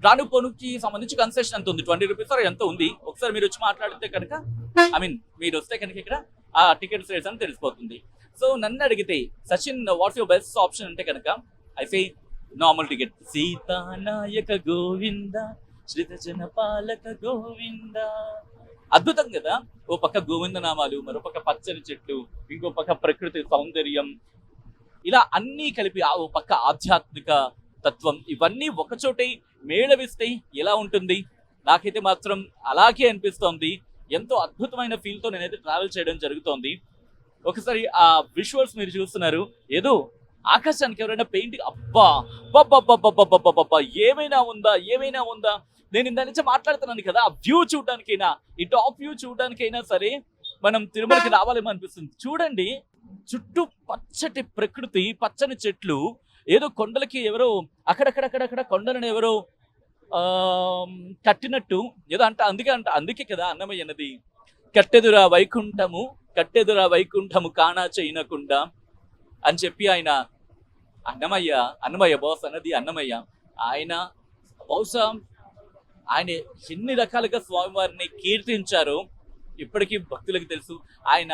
రాను పోనుకి సంబంధించి కన్సెషన్ ఎంత ఉంది, 20 రూపీస్ ఎంత ఉంది. ఒకసారి మీరు వచ్చి మాట్లాడితే కనుక, మీరు వస్తే కనుక ఇక్కడ ఆ టికెట్స్ రేట్స్ అని తెలిసిపోతుంది. సో నన్ను అడిగితే Sachin what's your best option అంటే కనుక ఐ సే నార్మల్ టికెట్. సీతానాయక గోవింద శ్రీతజన పాలక గోవింద. అద్భుతం కదా, ఓ పక్క గోవింద నామాలు, మరో పక్క పచ్చని చెట్లు, ఇంకో పక్క ప్రకృతి సౌందర్యం, ఇలా అన్నీ కలిపి ఓ పక్క ఆధ్యాత్మిక తత్వం, ఇవన్నీ ఒకచోటే మేళవిస్తే ఎలా ఉంటుంది. నాకైతే మాత్రం అలాగే అనిపిస్తోంది. ఎంతో అద్భుతమైన ఫీల్ తో నేనైతే ట్రావెల్ చేయడం జరుగుతోంది. ఒకసారి ఆ విజువల్స్ మీరు చూస్తున్నారు, ఏదో ఆకాశానికి ఎవరైనా పెయింటింగ్, అబ్బా ఏమైనా ఉందా. నేను ఇందా నుంచి మాట్లాడుతున్నాను కదా, ఆ వ్యూ చూడడానికైనా, ఈ టాప్ వ్యూ చూడడానికైనా సరే మనం తిరుమలకి రావాలేమో అనిపిస్తుంది. చూడండి చుట్టూ పచ్చటి ప్రకృతి, పచ్చని చెట్లు, ఏదో కొండలకి ఎవరో అక్కడక్కడ కొండలను ఎవరో కట్టినట్టు ఏదో అందుకే కదా అన్నమయ్య అన్నది కట్టెదురా వైకుంఠము కానా చేయనకుండా అని చెప్పి ఆయన అన్నమయ్య బాస్ అన్నది అన్నమయ్య. ఆయన బహుశా ఆయన ఎన్ని రకాలుగా స్వామివారిని కీర్తించారో ఇప్పటికీ భక్తులకు తెలుసు. ఆయన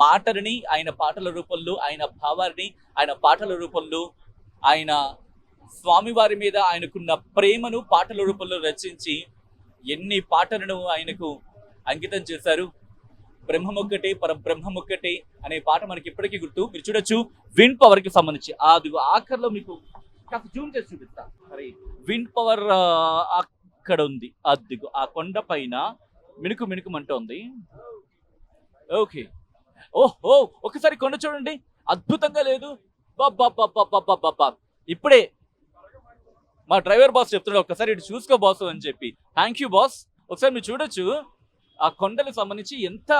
మాటలని ఆయన పాటల రూపంలో, ఆయన భావాన్ని ఆయన పాటల రూపంలో, ఆయన స్వామివారి మీద ఆయనకున్న ప్రేమను పాటల రూపంలో రచించి ఎన్ని పాటలను ఆయనకు అంకితం చేశారు. బ్రహ్మమొక్కటే పరబ్రహ్మమొక్కటే అనే పాట మనకి ఇప్పటికీ గుర్తు. మీరు చూడొచ్చు విండ్ పవర్ కి సంబంధించి అది ఆఖరిలో మీకు కాస్త జూమ్ చేసి చూపిస్తా. మరి విండ్ పవర్ అక్కడ ఉంది, అదిగు ఆ కొండ పైన మినుకు మినుకుమంటోంది. ఓకే, ఓహో ఒకసారి కొండ చూడండి, అద్భుతంగా లేదు? బాబా ఇప్పుడే మా డ్రైవర్ బాస్ చెప్తున్నాడు, ఒక్కసారి ఇటు చూసుకో బాస్ అని చెప్పి. Thank you boss. ఒకసారి మీరు చూడొచ్చు ఆ కొండలకు సంబంధించి ఎంత,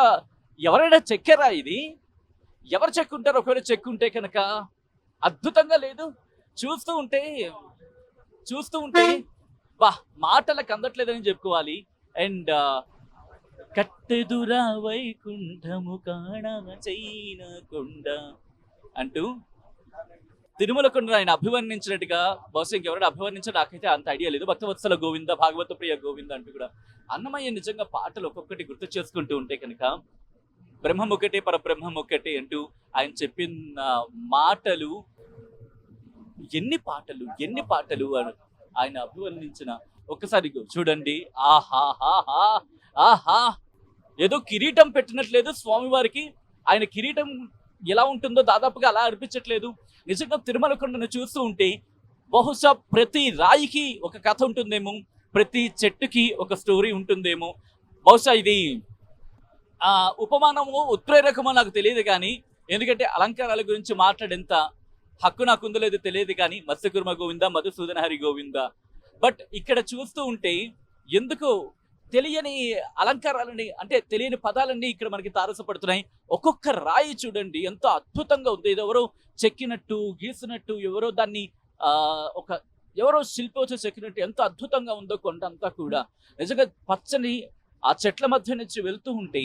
ఎవరైనా చెక్కారా ఇది? ఎవరు చెక్కుంటారు? ఒకవేళ చెక్కుంటే కనుక అద్భుతంగా లేదు? చూస్తూ ఉంటే బా మాటలకు అందట్లేదని చెప్పుకోవాలి. అండ్ కట్టెదురా వైకుంఠము కాణ చైన కొండ అంటూ తిరుమల కొండ ఆయన అభివర్ణించినట్టుగా బహుశా ఇంకెవరైనా అభివర్ణించడం నాకైతే అంత ఐడియా లేదు. భక్తవత్సల గోవింద, భాగవత ప్రియ గోవింద అంటూ కూడా అన్నమయ్య నిజంగా పాటలు ఒక్కొక్కటి గుర్తు చేసుకుంటూ ఉంటే కనుక బ్రహ్మం ఒకటే పరబ్రహ్మం ఒకటే అంటూ ఆయన చెప్పిన మాటలు ఎన్ని పాటలు ఆయన అభివర్ణించిన ఒక్కసారి చూడండి. ఆహా ఏదో కిరీటం పెట్టినట్లేదు స్వామివారికి. ఆయన కిరీటం ఎలా ఉంటుందో దాదాపుగా అలా అనిపించట్లేదు. నిజంగా తిరుమల కొండను చూస్తూ ఉంటే బహుశా ప్రతి రాయికి ఒక కథ ఉంటుందేమో, ప్రతి చెట్టుకి ఒక స్టోరీ ఉంటుందేమో. బహుశా ఇది ఉపమానము ఉత్ప్రేరకమో నాకు తెలియదు కానీ, ఎందుకంటే అలంకారాల గురించి మాట్లాడేంత హక్కు నాకుందో లేదో తెలియదు కానీ, మత్స్యకుర్మ గోవింద, మధుసూదన హరి గోవింద. బట్ ఇక్కడ చూస్తూ ఉంటే ఎందుకో తెలియని అలంకారాలని, అంటే తెలియని పదాలన్నీ ఇక్కడ మనకి తారసపడుతున్నాయి. ఒక్కొక్క రాయి చూడండి ఎంత అద్భుతంగా ఉంది. ఎవరో చెక్కినట్టు, గీసినట్టు, ఎవరో దాన్ని ఎవరో శిల్పోచ చెక్కినట్టు ఎంత అద్భుతంగా ఉందో కొండ అంతా కూడా. నిజంగా పచ్చని ఆ చెట్ల మధ్య నుంచి వెళ్తూ ఉంటే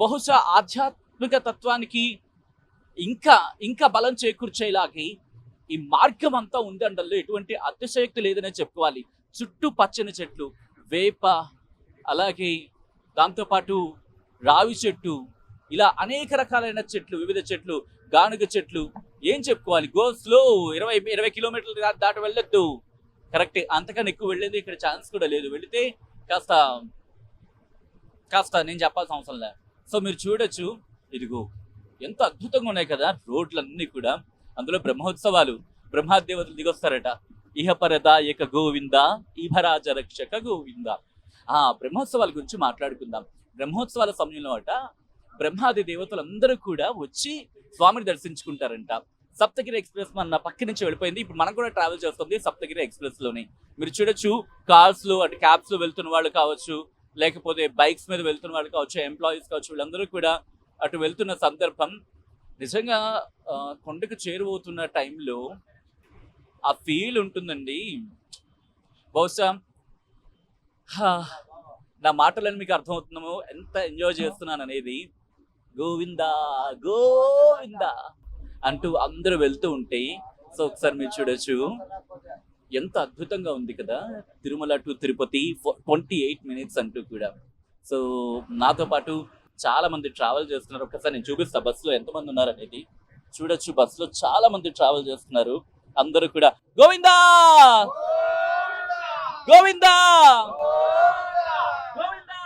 బహుశా ఆధ్యాత్మిక తత్వానికి ఇంకా బలం చేకూర్చేలాగే ఈ మార్గం అంతా ఉంది అండల్లో ఎటువంటి అతిశయోక్తి లేదనే చెప్పుకోవాలి. చుట్టూ పచ్చని చెట్లు, వేప, అలాగే దాంతోపాటు రావి చెట్టు, ఇలా అనేక రకాలైన చెట్లు, వివిధ చెట్లు, గానుగ చెట్లు. ఏం చెప్పుకోవాలి, గో స్లో, 20 కిలోమీటర్లు దాటి వెళ్ళొద్దు. కరెక్టే, అంతకన్నా ఎక్కువ వెళ్ళేది ఇక్కడ ఛాన్స్ కూడా లేదు. వెళితే కాస్త నేను చెప్పాల్సిన అవసరం లేదు. సో మీరు చూడొచ్చు, ఇదిగో ఎంత అద్భుతంగా ఉన్నాయి కదా రోడ్లన్నీ కూడా. అందులో బ్రహ్మోత్సవాలు, బ్రహ్మాదేవతలు దిగొస్తారట. ఇహపరదాయక గోవింద, ఇహరాజ రక్షక గోవింద. బ్రహ్మోత్సవాల గురించి మాట్లాడుకుందాం. బ్రహ్మోత్సవాల సమయంలో అట బ్రహ్మాది దేవతలందరూ కూడా వచ్చి స్వామిని దర్శించుకుంటారంట. సప్తగిరి ఎక్స్ప్రెస్ మన పక్క నుంచి వెళ్ళిపోయింది. ఇప్పుడు మనం కూడా ట్రావెల్ చేస్తుంది సప్తగిరి ఎక్స్ప్రెస్ లోని. మీరు చూడొచ్చు కార్స్ లో, అటు క్యాబ్స్ లో వెళ్తున్న వాళ్ళు కావచ్చు, లేకపోతే బైక్స్ మీద వెళ్తున్న వాళ్ళు కావచ్చు, ఎంప్లాయీస్ కావచ్చు, వీళ్ళందరూ కూడా అటు వెళ్తున్న సందర్భం. నిజంగా కొండకు చేరువవుతున్న టైంలో ఆ ఫీల్ ఉంటుందండి. బహుశా నా మాటలను మీకు అర్థమవుతున్నామో, ఎంత ఎంజాయ్ చేస్తున్నాను అనేది. గోవిందా గోవిందా అంటూ అందరూ వెళ్తూ ఉంటే, సో ఒకసారి మీరు చూడొచ్చు ఎంత అద్భుతంగా ఉంది కదా. తిరుమల టు తిరుపతి 28 minutes అంటూ కూడా. సో నాతో పాటు చాలా మంది ట్రావెల్ చేస్తున్నారు. ఒకసారి నేను చూపిస్తా బస్సులో ఎంతమంది ఉన్నారు అనేది. చూడొచ్చు బస్సులో చాలా మంది ట్రావెల్ చేస్తున్నారు. అందరూ కూడా Govinda Govinda Govinda.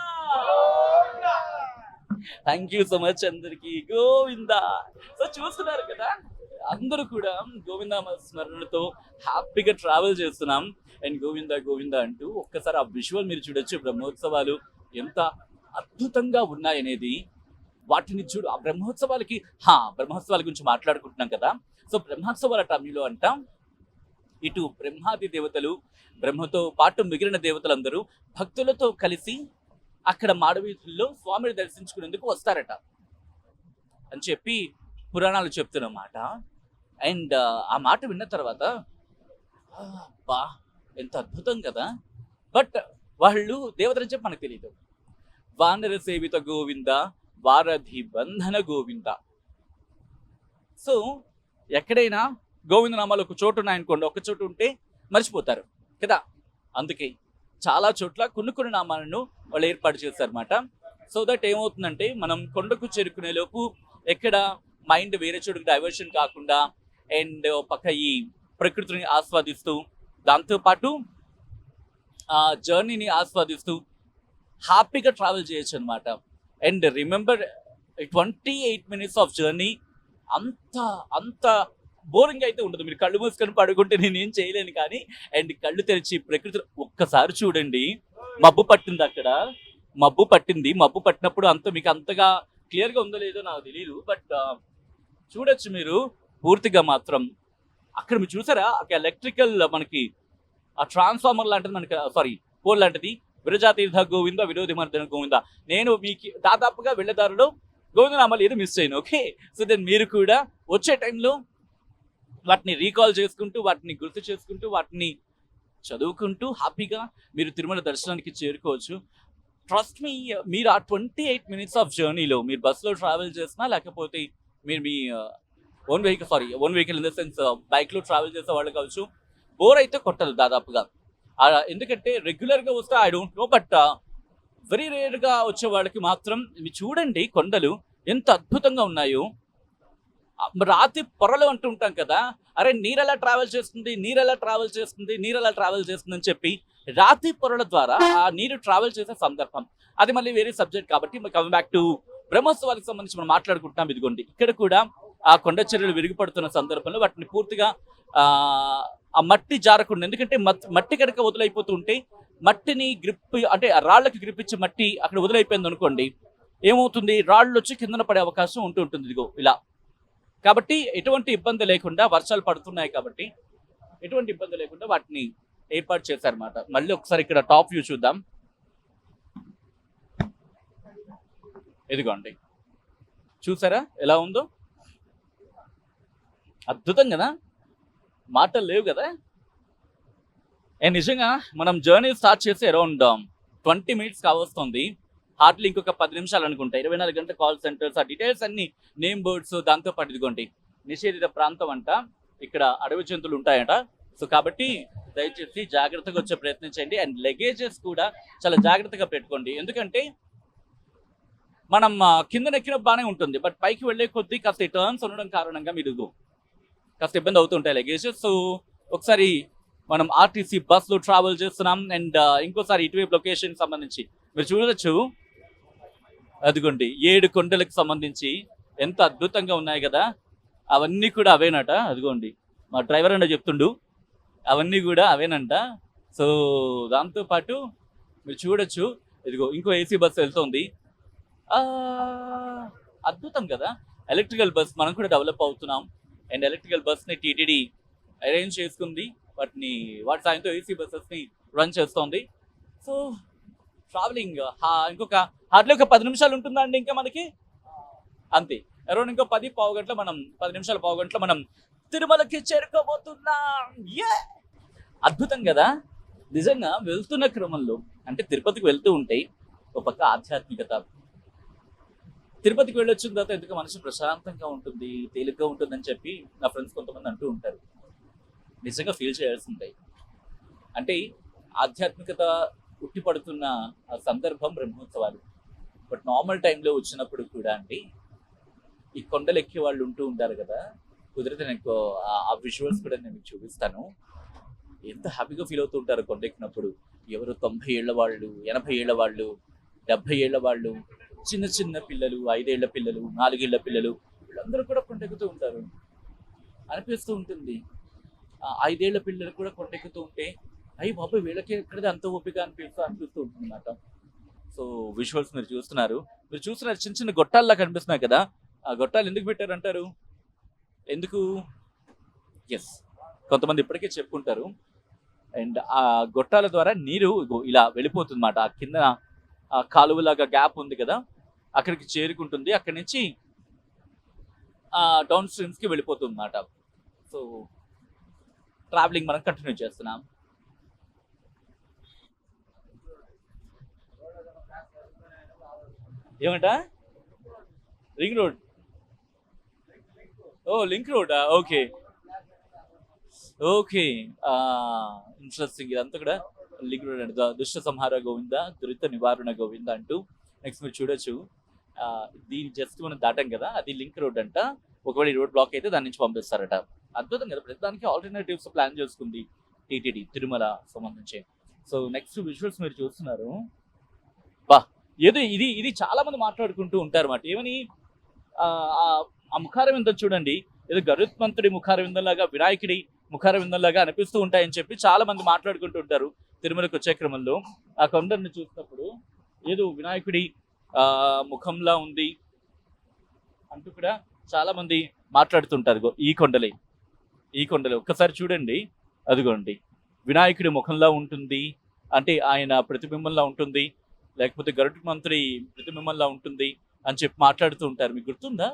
Thank you so much అందరికి. గోవిందా. సో చూస్తున్నారు కదా, అందరూ కూడా గోవిందా స్మరణతో హ్యాపీగా ట్రావెల్ చేస్తున్నాం. అండ్ గోవిందా గోవిందా అంటూ ఒక్కసారి ఆ విజువల్ మీరు చూడొచ్చు. బ్రహ్మోత్సవాలు ఎంత అద్భుతంగా ఉన్నాయనేది వాటిని చూడు. ఆ బ్రహ్మోత్సవాల గురించి మాట్లాడుకుంటున్నాం కదా. సో బ్రహ్మోత్సవాల టైంలో అంటాం, ఇటు బ్రహ్మాది దేవతలు, బ్రహ్మతో పాటు మిగిలిన దేవతలందరూ భక్తులతో కలిసి అక్కడ మాడవీధుల్లో స్వామిని దర్శించుకునేందుకు వస్తారట అని చెప్పి పురాణాలు చెప్తున్నమాట. అండ్ ఆ మాట విన్న తర్వాత బా ఎంత అద్భుతం కదా. బట్ వాళ్ళు దేవతలని చెప్పి మనకు తెలియదు. వానర సేవిత గోవింద, వారధి బంధన గోవింద. సో ఎక్కడైనా గోవింద నామాలు ఒక చోటు ఉన్నాయనుకోండి, ఒక చోటు ఉంటే మర్చిపోతారు కదా. అందుకే చాలా చోట్ల కొన్ని నామాలను వాళ్ళు ఏర్పాటు చేశారన్నమాట. సో దట్ ఏమవుతుందంటే మనం కొండకు చేరుకునే లోపు ఎక్కడ మైండ్ వేరే చోటుకు డైవర్షన్ కాకుండా అండ్ పక్క ఈ ప్రకృతిని ఆస్వాదిస్తూ దాంతోపాటు ఆ జర్నీని ఆస్వాదిస్తూ హ్యాపీగా ట్రావెల్ చేయొచ్చు అనమాట. And remember 28 minutes of journey అంత అంత బోరింగ్ అయితే ఉండదు. మీరు కళ్ళు మూసుకొని పడుకుంటే నేనేం చేయలేను, కానీ అండ్ కళ్ళు తెరిచి ప్రకృతి ఒక్కసారి చూడండి. మబ్బు పట్టింది అక్కడ, మబ్బు పట్టినప్పుడు మీకు అంతగా క్లియర్గా ఉందో లేదో నాకు తెలియదు, బట్ చూడొచ్చు మీరు పూర్తిగా మాత్రం. అక్కడ మీరు చూసారా ఎలక్ట్రికల్ మనకి ఆ ట్రాన్స్ఫార్మర్ లాంటిది మనకి పోల్ లాంటిది. విరజాతీర్థ గోవింద విరోధిమర్దన గోవింద. నేను మీకు దాదాపుగా వెళ్ళేదారిలో గోవిందనామాలు ఏదో మిస్ చేయను. ఓకే, సో దెన్ మీరు కూడా వచ్చే టైంలో వాటిని రీకాల్ చేసుకుంటూ, వాటిని గుర్తు చేసుకుంటూ, వాటిని చదువుకుంటూ హ్యాపీగా మీరు తిరుమల దర్శనానికి చేరుకోవచ్చు. ట్రస్ట్ మీ, మీరు ఆ 28 minutes ఆఫ్ జర్నీలో మీరు బస్సులో ట్రావెల్ చేసినా లేకపోతే మీరు మీ own vehicle in the sense బైక్లో ట్రావెల్ చేసే వాళ్ళు కావచ్చు, బోర్ అయితే కొట్టదు దాదాపుగా. ఎందుకంటే రెగ్యులర్గా వస్తే I don't know, but very రేర్గా వచ్చే వాళ్ళకి మాత్రం మీరు చూడండి కొండలు ఎంత అద్భుతంగా ఉన్నాయో. రాతి పొరలు అంటూ ఉంటాం కదా, అరే నీరెలా ట్రావెల్ చేస్తుంది అని చెప్పి రాతి పొరల ద్వారా ఆ నీరు ట్రావెల్ చేసే సందర్భం అది మళ్ళీ వేరే సబ్జెక్ట్. కాబట్టి కమింగ్ బ్యాక్ టు బ్రహ్మోత్సవాలకు సంబంధించి మనం మాట్లాడుకుంటున్నాం. ఇదిగోండి ఇక్కడ కూడా ఆ కొండ చర్యలు విరిగిపడుతున్న సందర్భంలో వాటిని పూర్తిగా ఆ మట్టి జారకుండా, ఎందుకంటే మట్టి కనుక వదిలైపోతూ ఉంటే మట్టిని గ్రిప్ అంటే రాళ్ళకి గ్రిప్ ఇచ్చే మట్టి అక్కడ వదిలైపోయింది అనుకోండి, ఏమవుతుంది, రాళ్ళు వచ్చి కిందన పడే అవకాశం ఉంటుంది. ఇదిగో ఇలా. కాబట్టి ఎటువంటి ఇబ్బంది లేకుండా, వర్షాలు పడుతున్నాయి కాబట్టి ఎటువంటి ఇబ్బంది లేకుండా వాటిని ఏర్పాటు చేశారన్నమాట. మళ్ళీ ఒకసారి ఇక్కడ టాప్ వ్యూ చూద్దాం. ఇదిగోండి, చూసారా ఎలా ఉందో, అద్భుతం కదా, మాటలు లేవు కదా. అండ్ నిజంగా మనం జర్నీ స్టార్ట్ చేసి అరౌండ్ 20 minutes కావస్తుంది. హార్డ్లీ ఇంకొక 10 నిమిషాలు అనుకుంటా. 24 గంటల కాల్ సెంటర్స్, ఆ డీటెయిల్స్ అన్ని, నేమ్ బోర్డ్స్, దాంతోపాటు ఇదిగోండి నిషేధిత ప్రాంతం అంట, ఇక్కడ అడవి జంతువులు ఉంటాయట. సో కాబట్టి దయచేసి జాగ్రత్తగా వచ్చే ప్రయత్నం చేయండి. అండ్ లగేజెస్ కూడా చాలా జాగ్రత్తగా పెట్టుకోండి, ఎందుకంటే మనం కింద ఎక్కిన బాగానే ఉంటుంది, బట్ పైకి వెళ్ళే కొద్దీ కాస్త టర్న్స్ ఉండడం కారణంగా మీరు కాస్త ఇబ్బంది అవుతుంటాయి లగేజెస్. సో ఒకసారి మనం ఆర్టీసీ బస్లో ట్రావెల్ చేస్తున్నాం. అండ్ ఇంకోసారి ఇటువైపు లొకేషన్ సంబంధించి మీరు చూడవచ్చు, అదిగోండి 7 కొండలకు సంబంధించి ఎంత అద్భుతంగా ఉన్నాయి కదా, అవన్నీ కూడా అవేనట. అదిగోండి మా డ్రైవర్ అంటే చెప్తుండు, అవన్నీ కూడా అవేనంట. సో దాంతోపాటు మీరు చూడొచ్చు, ఇదిగో ఇంకో ఏసీ బస్సు వెళ్తుంది. అద్భుతం కదా, ఎలక్ట్రికల్ బస్ మనం కూడా డెవలప్ అవుతున్నాం. అండ్ ఎలక్ట్రికల్ బస్ని టీటీడీ అరేంజ్ చేసుకుంది, వాటి సాయంతో ఏసీ బస్సెస్ని రన్ చేస్తోంది. సో ట్రావెలింగ్ ఇంకొక హార్డ్లీ ఒక 10 నిమిషాలు ఉంటుందా అండి ఇంకా మనకి, అంతే. అరౌండ్ ఇంకో 10 నిమిషాలు పావు గంటలో మనం తిరుమలకి చేరుకోబోతున్నాం. అద్భుతం కదా నిజంగా. వెళ్తున్న క్రమంలో అంటే తిరుపతికి వెళ్తూ ఉంటే ఒక పక్క ఆధ్యాత్మికత, తిరుపతికి వెళ్ళొచ్చిన తర్వాత ఎందుకు మనసు ప్రశాంతంగా ఉంటుంది, తేలిగ్గా ఉంటుందని చెప్పి నా ఫ్రెండ్స్ కొంతమంది అంటూ ఉంటారు. నిజంగా ఫీల్ చేయాల్సి ఉంటాయి. అంటే ఆధ్యాత్మికత ఉట్టిపడుతున్న ఆ సందర్భం బ్రహ్మోత్సవాలు. బట్ నార్మల్ టైంలో వచ్చినప్పుడు కూడా అండి, ఈ కొండలు ఎక్కే వాళ్ళు ఉంటూ ఉంటారు కదా, కుదిరితే నాకు ఆ విజువల్స్ కూడా నేను మీకు చూపిస్తాను. ఎంత హ్యాపీగా ఫీల్ అవుతూ ఉంటారు కొండ ఎక్కినప్పుడు. ఎవరు 90 ఏళ్ల వాళ్ళు, 80 ఏళ్ల వాళ్ళు, 70 ఏళ్ల వాళ్ళు, చిన్న పిల్లలు, 5 ఏళ్ల పిల్లలు, 4 ఏళ్ల పిల్లలు, వీళ్ళందరూ కూడా కొండెక్కుతూ ఉంటారు. అనిపిస్తూ ఉంటుంది, 5 ఏళ్ల పిల్లలు కూడా కొండెక్కుతూ ఉంటే అయ్యి బాబు వీళ్ళకి ఎక్కడిది అంత ఓపిక అనిపిస్తూ ఉంటుంది అన్నమాట. సో విజువల్స్ మీరు చూస్తున్నారు చిన్న గొట్టాల్లా కనిపిస్తున్నాయి కదా. ఆ గొట్టాలు ఎందుకు పెట్టారంటారు? ఎందుకు? ఎస్, కొంతమంది ఇప్పటికే చెప్పుకుంటారు. అండ్ ఆ గొట్టాల ద్వారా నీరు ఇలా వెళ్ళిపోతుంది అన్నమాట. ఆ కింద ఆ కాలువలాగా గ్యాప్ ఉంది కదా, అక్కడికి చేరుకుంటుంది. అక్కడి నుంచి డౌన్ స్ట్రీమ్స్కి వెళ్ళిపోతుంది అన్నమాట. సో ట్రావెలింగ్ మనం కంటిన్యూ చేస్తున్నాం. ఏమంట? రింగ్ రోడ్, లింక్ రోడా? Okay interesting. ఇదంతా కూడా లింక్ రోడ్ అంట, దుష్ట సంహార గోవింద దురిత నివారణ గోవింద అంటూ. నెక్స్ట్ మీరు చూడొచ్చు, దీన్ని జస్ట్ మనం దాటాం కదా, అది లింక్ రోడ్ అంట. ఒకవేళ ఈ రోడ్ బ్లాక్ అయితే దాని నుంచి పంపిస్తారట. అద్భుతం కదా, ప్రతిదానికి ఆల్టర్నేటివ్స్ ప్లాన్ చేసుకుంది టీటీడీ తిరుమల సంబంధించి. సో నెక్స్ట్ విజువల్స్ మీరు చూస్తున్నారు. బా ఏదో ఇది చాలా మంది మాట్లాడుకుంటూ ఉంటారు అన్నమాట. ఏమని ఆ ముఖారవిందం చూడండి, ఏదో గరుత్మంతుడి ముఖారవిందంలాగా, వినాయకుడి ముఖారవిందంలాగా అనిపిస్తూ ఉంటాయని చెప్పి చాలా మంది మాట్లాడుకుంటూ ఉంటారు తిరుమలకు వచ్చే క్రమంలో. ఆ కొండను చూసినప్పుడు ఏదో వినాయకుడి ముఖంలా ఉంది అంటూ కూడా చాలా మంది మాట్లాడుతుంటారు. ఈ కొండలే ఒక్కసారి చూడండి, అదిగోండి వినాయకుడి ముఖంలా ఉంటుంది అంటే ఆయన ప్రతిబింబంలా ఉంటుంది, లేకపోతే గరుత్మంతుడి ప్రతిబింబంలా ఉంటుంది అని చెప్పి మాట్లాడుతూ ఉంటారు. మీకు గుర్తుందా?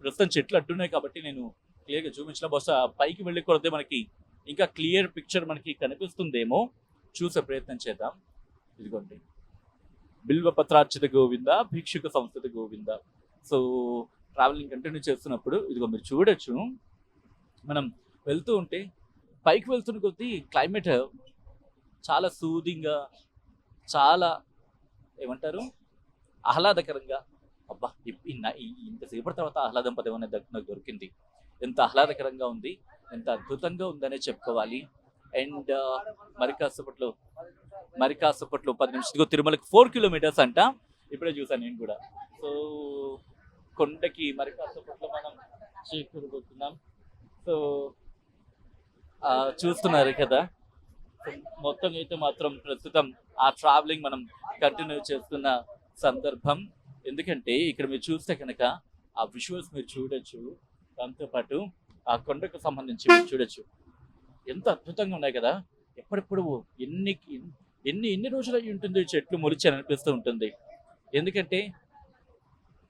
ప్రస్తుతం చెట్లు అట్టున్నాయి కాబట్టి నేను క్లియర్గా చూపించిన, బహుశా పైకి వెళ్ళి కొడితే మనకి ఇంకా క్లియర్ పిక్చర్ మనకి కనిపిస్తుందేమో, చూసే ప్రయత్నం చేద్దాం. ఇదిగోండి బిల్వపత్రార్చిత గోవింద భిక్షుక సంస్థిత గోవింద. సో ట్రావెలింగ్ కంటిన్యూ చేస్తున్నప్పుడు ఇదిగో మీరు చూడొచ్చు, మనం వెళ్తూ ఉంటే పైకి వెళ్తున్న కొద్దీ క్లైమేట్ చాలా సూదింగ్గా, చాలా ఏమంటారు ఆహ్లాదకరంగా. అబ్బా ఇంతసేపటి తర్వాత ఆహ్లాదం పదం అనేది నాకు దొరికింది. ఎంత ఆహ్లాదకరంగా ఉంది, ఎంత అద్భుతంగా ఉందనే చెప్పుకోవాలి. అండ్ మరి కాసేపట్లో 10 నిమిషాలు తిరుమలకి 4 కిలోమీటర్స్ అంట. ఇప్పుడే చూసాను నేను కూడా. సో కొండకి మరి కాసేపట్లో మనం చేకూరుతున్నాం. సో చూస్తున్నారు కదా, మొత్తం అయితే మాత్రం ప్రస్తుతం ఆ ట్రావెలింగ్ మనం కంటిన్యూ చేస్తున్న సందర్భం. ఎందుకంటే ఇక్కడ మీరు చూస్తే కనుక ఆ విజువల్స్ మీరు చూడొచ్చు, దాంతోపాటు ఆ కొండకు సంబంధించి మీరు చూడొచ్చు, ఎంత అద్భుతంగా ఉన్నాయి కదా. ఎప్పుడెప్పుడు ఎన్ని రోజులు అయి ఉంటుంది చెట్లు మొలిచి అనిపిస్తూ ఉంటుంది. ఎందుకంటే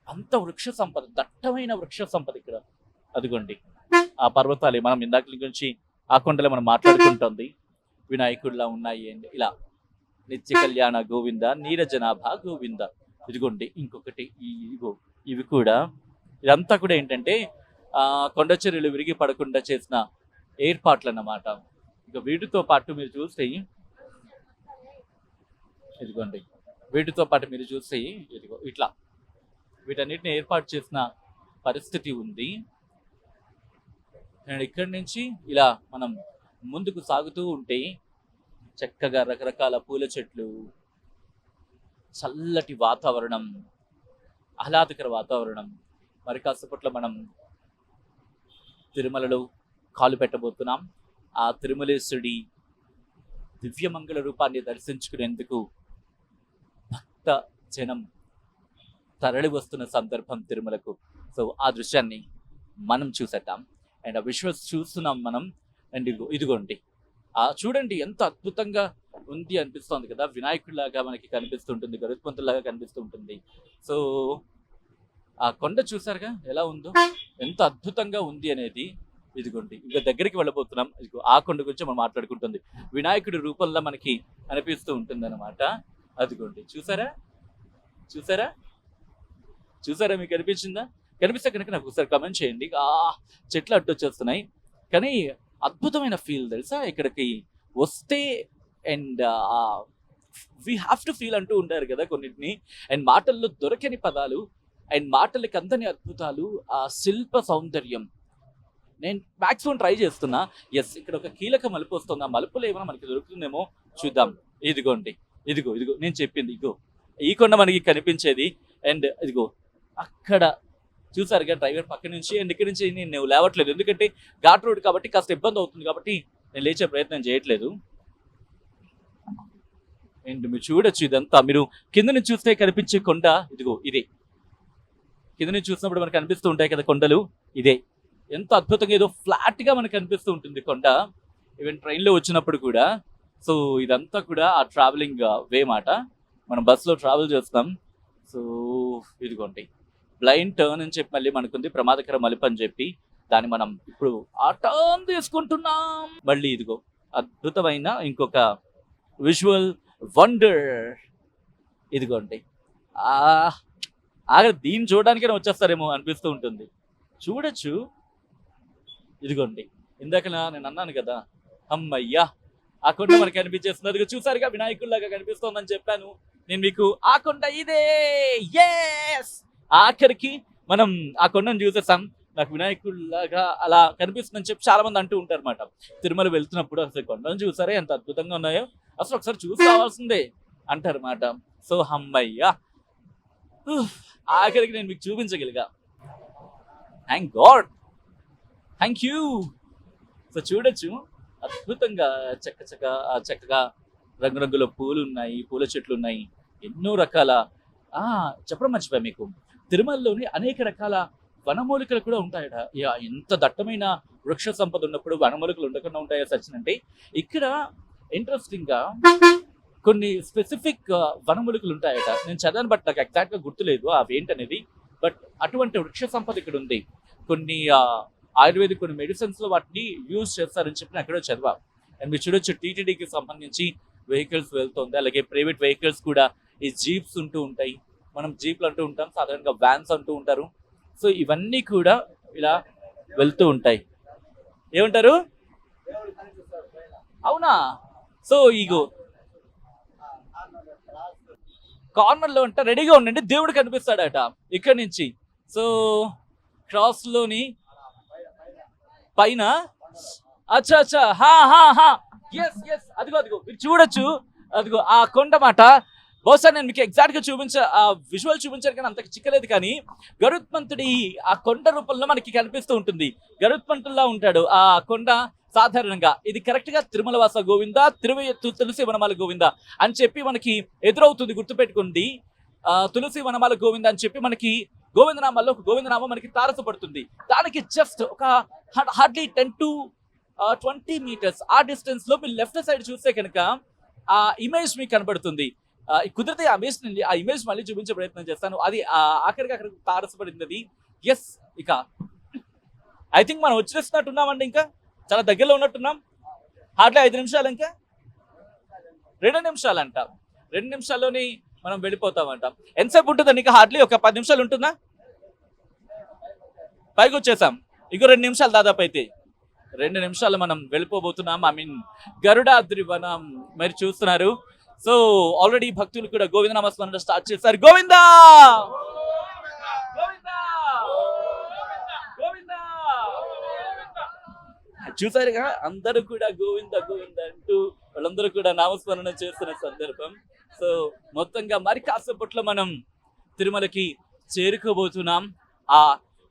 అంత వృక్ష సంపద, దట్టమైన వృక్ష సంపద ఇక్కడ. అదిగోండి ఆ పర్వతాలే, మనం ఇందాక గురించి ఆ కొండలో మనం మాట్లాడుకుంటుంది, వినాయకుడిలా ఉన్నాయి అండి. ఇలా నిత్య కళ్యాణ గోవింద, నీరజనాభ గోవింద. ఇదిగోండి ఇంకొకటి, ఇవి కూడా, ఇదంతా కూడా ఏంటంటే కొండ చర్యలు విరిగి పడకుండా చేసిన ఏర్పాట్లు అన్నమాట. ఇక వీటితో పాటు మీరు చూస్తే ఇదిగోండి, వీటితో పాటు మీరు చూస్తే ఇదిగో ఇట్లా వీటన్నిటిని ఏర్పాటు చేసిన పరిస్థితి ఉంది. నేను ఇక్కడి నుంచి ఇలా మనం ముందుకు సాగుతూ ఉంటే చక్కగా రకరకాల పూల చెట్లు, చల్లటి వాతావరణం, ఆహ్లాదకర వాతావరణం. మరి కాసేపట్లో మనం తిరుమలలో కాలు పెట్టబోతున్నాం. ఆ తిరుమలేశ్వరుడి దివ్యమంగళ రూపాన్ని దర్శించుకునేందుకు భక్త జనం తరలి వస్తున్న సందర్భం తిరుమలకు. సో ఆ దృశ్యాన్ని మనం చూసేద్దాం. అండ్ ఆ విజువల్స్ చూస్తున్నాం మనం. అండ్ ఇదిగోండి చూడండి ఎంత అద్భుతంగా ఉంది అనిపిస్తుంది కదా. వినాయకుడిలాగా మనకి కనిపిస్తుంటుంది, గరుత్మంతులాగా కనిపిస్తుంటుంది. సో ఆ కొండ చూసారుగా ఎలా ఉందో, ఎంత అద్భుతంగా ఉంది అనేది. ఇదిగోండి ఇంకా దగ్గరికి వెళ్ళబోతున్నాం. ఇదిగో ఆ కొండ గురించి మనం మాట్లాడుకుంటుంది, వినాయకుడి రూపంలో మనకి అనిపిస్తూ ఉంటుంది అనమాట. అదిగోండి చూసారా మీకు కనిపించిందా? కనిపిస్తే కనుక నాకు ఒకసారి కమెంట్ చేయండి. చెట్లు అడ్డొచ్చేస్తున్నాయి కానీ అద్భుతమైన ఫీల్ తెలుసా ఇక్కడికి వస్తే. And we have to feel అంటూ ఉంటారు కదా కొన్నిటిని. అండ్ మాటల్లో దొరకని పదాలు అండ్ మాటలకి అందని అద్భుతాలు, ఆ శిల్ప సౌందర్యం. నేను మ్యాక్సిమం ట్రై చేస్తున్నా. ఎస్, ఇక్కడ ఒక కీలక మలుపు వస్తుంది. ఆ మలుపులో ఏమైనా మనకి దొరుకుతుందేమో చూద్దాం. ఇదిగోండి ఇదిగో నేను చెప్పింది. ఈ కొండ మనకి కనిపించేది. అండ్ ఇదిగో అక్కడ చూసారుగా డ్రైవర్ పక్క నుంచి. అండ్ ఇక్కడ నుంచి నేను లేవట్లేదు, ఎందుకంటే ఘాట్ రోడ్ కాబట్టి కాస్త ఇబ్బంది అవుతుంది కాబట్టి నేను లేచే ప్రయత్నం చేయట్లేదు. అండ్ మీరు చూడొచ్చు ఇదంతా. మీరు కింద నుంచి చూస్తే కనిపించే కొండ ఇదిగో ఇదే. కింద నుంచి చూసినప్పుడు మనకు కనిపిస్తూ ఉంటాయి కదా కొండలు, ఇదే. ఎంత అద్భుతంగా ఏదో ఫ్లాట్గా మనకు కనిపిస్తూ ఉంటుంది కొండ, ఈవెన్ ట్రైన్లో వచ్చినప్పుడు కూడా. సో ఇదంతా కూడా ఆ ట్రావెలింగ్ వే మాట. మనం బస్సులో ట్రావెల్ చేస్తాం. సో ఇదిగోండి బ్లైండ్ టర్న్ అని చెప్పి మళ్ళీ మనకుంది, ప్రమాదకర మలుపు అని చెప్పి దాన్ని మనం ఇప్పుడు ఆ టర్న్ తీసుకుంటున్నాం. మళ్ళీ ఇదిగో అద్భుతమైన ఇంకొక విజువల్ వండర్. ఇదిగోండి దీన్ని చూడడానికైనా వచ్చేస్తారేమో అనిపిస్తూ ఉంటుంది. చూడొచ్చు ఇదిగోండి. ఇందాక నేను అన్నాను కదా, అమ్మయ్యా ఆ కొండ మనకి కనిపించేస్తుంది. అది చూసారుగా వినాయకుడిలాగా కనిపిస్తోందని చెప్పాను నేను మీకు. ఆ కొండ ఇదే. yes ఆఖరికి మనం ఆ కొండను చూసేసాం. నాకు వినాయకుడిలాగా అలా కనిపిస్తుందని చెప్పి చాలా మంది అంటూ ఉంటారు అనమాట. తిరుమల వెళ్తున్నప్పుడు అసలు కొండను చూసారే ఎంత అద్భుతంగా ఉన్నాయో, అసలు ఒకసారి చూసి రావాల్సిందే అంటారు అనమాట. సో అమ్మయ్యా, ఆఖరికి నేను మీకు చూపించగలిగా. Thank god, thank you. So చూడొచ్చు అద్భుతంగా చక్కగా రంగురంగుల పూలు ఉన్నాయి, పూల చెట్లు ఉన్నాయి, ఎన్నో రకాల చెప్పడం మర్చిపోయా మీకు, తిరుమలలోని అనేక రకాల వనమూలికలు కూడా ఉంటాయట. ఎంత దట్టమైన వృక్ష సంపద ఉన్నప్పుడు వనమూలికలు ఉండకుండా ఉంటాయో సచిన్ అంటే, ఇక్కడ ఇంట్రెస్టింగ్ గా కొన్ని స్పెసిఫిక్ వనమూలికలు ఉంటాయట. నేను చదవను, బట్ నాకు ఎగ్జాక్ట్ గా గుర్తులేదు అవి ఏంటనేది. బట్ అటువంటి వృక్ష సంపద ఇక్కడ ఉంది. కొన్ని ఆయుర్వేదిక్ కొన్ని మెడిసిన్స్ లో వాటిని యూజ్ చేస్తారని చెప్పి అక్కడ చదివా. అండ్ మీరు చూడొచ్చు టీటీడీకి సంబంధించి వెహికల్స్ వెళ్తుంది, అలాగే ప్రైవేట్ వెహికల్స్ కూడా ఈ జీప్స్ ఉంటూ ఉంటాయి. మనం జీప్లు అంటూ ఉంటాం, సాధారణంగా వ్యాన్స్ అంటూ ఉంటారు. సో ఇవన్నీ కూడా ఇలా వెళ్తూ ఉంటాయి. ఏమంటారు? అవునా? సో ఇగో కార్నర్ లో ఉంటే రెడీగా ఉండండి, దేవుడు కనిపిస్తాడట ఇక్కడ నుంచి. సో క్రాస్ లోని పైన అచ్చా ఎస్ అదిగో మీరు చూడొచ్చు, అదిగో ఆ కొండ మాట. బహుశా నేను మీకు ఎగ్జాక్ట్ గా విజువల్ చూపించాను కానీ అంత చిక్కలేదు. కానీ గరుత్మంతుడి ఆ కొండ రూపంలో మనకి కనిపిస్తూ ఉంటుంది. గరుత్మంతుల్లా ఉంటాడు ఆ కొండ సాధారణంగా. ఇది కరెక్ట్ గా తిరుమల వాస గోవింద, తులసి వనమాల గోవింద అని చెప్పి మనకి ఎదురవుతుంది. గుర్తుపెట్టుకుంది, తులసి వనమాల గోవింద అని చెప్పి మనకి గోవిందనామాల్లో ఒక గోవిందనామం మనకి తారసపడుతుంది. దానికి జస్ట్ ఒక హార్డ్లీ 10 to 20 meters ఆ డిస్టెన్స్ లో మీరు లెఫ్ట్ సైడ్ చూస్తే కనుక ఆ ఇమేజ్ మీకు కనబడుతుంది. కుదిరితే ఆ ఇమేజ్ మళ్ళీ చూపించే ప్రయత్నం చేస్తాను. అది ఆఖరికి అక్కడ తారసపడింది. ఎస్, ఇక ఐ థింక్ మనం వచ్చేస్తున్నట్టున్నామండి. ఇంకా చాలా దగ్గరలో ఉన్నట్టున్నాం. హార్డ్లీ 5 నిమిషాలు, ఇంకా 2 నిమిషాలంట. 2 నిమిషాల్లోని మనం వెళ్ళిపోతామంట. ఎంతసేపు ఉంటుందండి? ఇంకా హార్డ్లీ ఒక 10 నిమిషాలు ఉంటుందా? పైకి వచ్చేసాం. ఇంకో 2 నిమిషాలు దాదాపు. అయితే 2 నిమిషాలు మనం వెళ్ళిపోబోతున్నాం. ఐ మీన్ గరుడాద్రి వనం మీరు చూస్తున్నారు. సో ఆల్రెడీ భక్తులు కూడా గోవిందనామస్మరణ స్టార్ట్ చేశారు. గోవిందా గోవిందా చూసారుగా, అందరూ కూడా గోవింద గోవింద అంటూ వాళ్ళందరూ కూడా నామస్మరణ చేస్తున్న సందర్భం. సో మొత్తంగా మరి కాసేపట్లో మనం తిరుమలకి చేరుకోబోతున్నాం. ఆ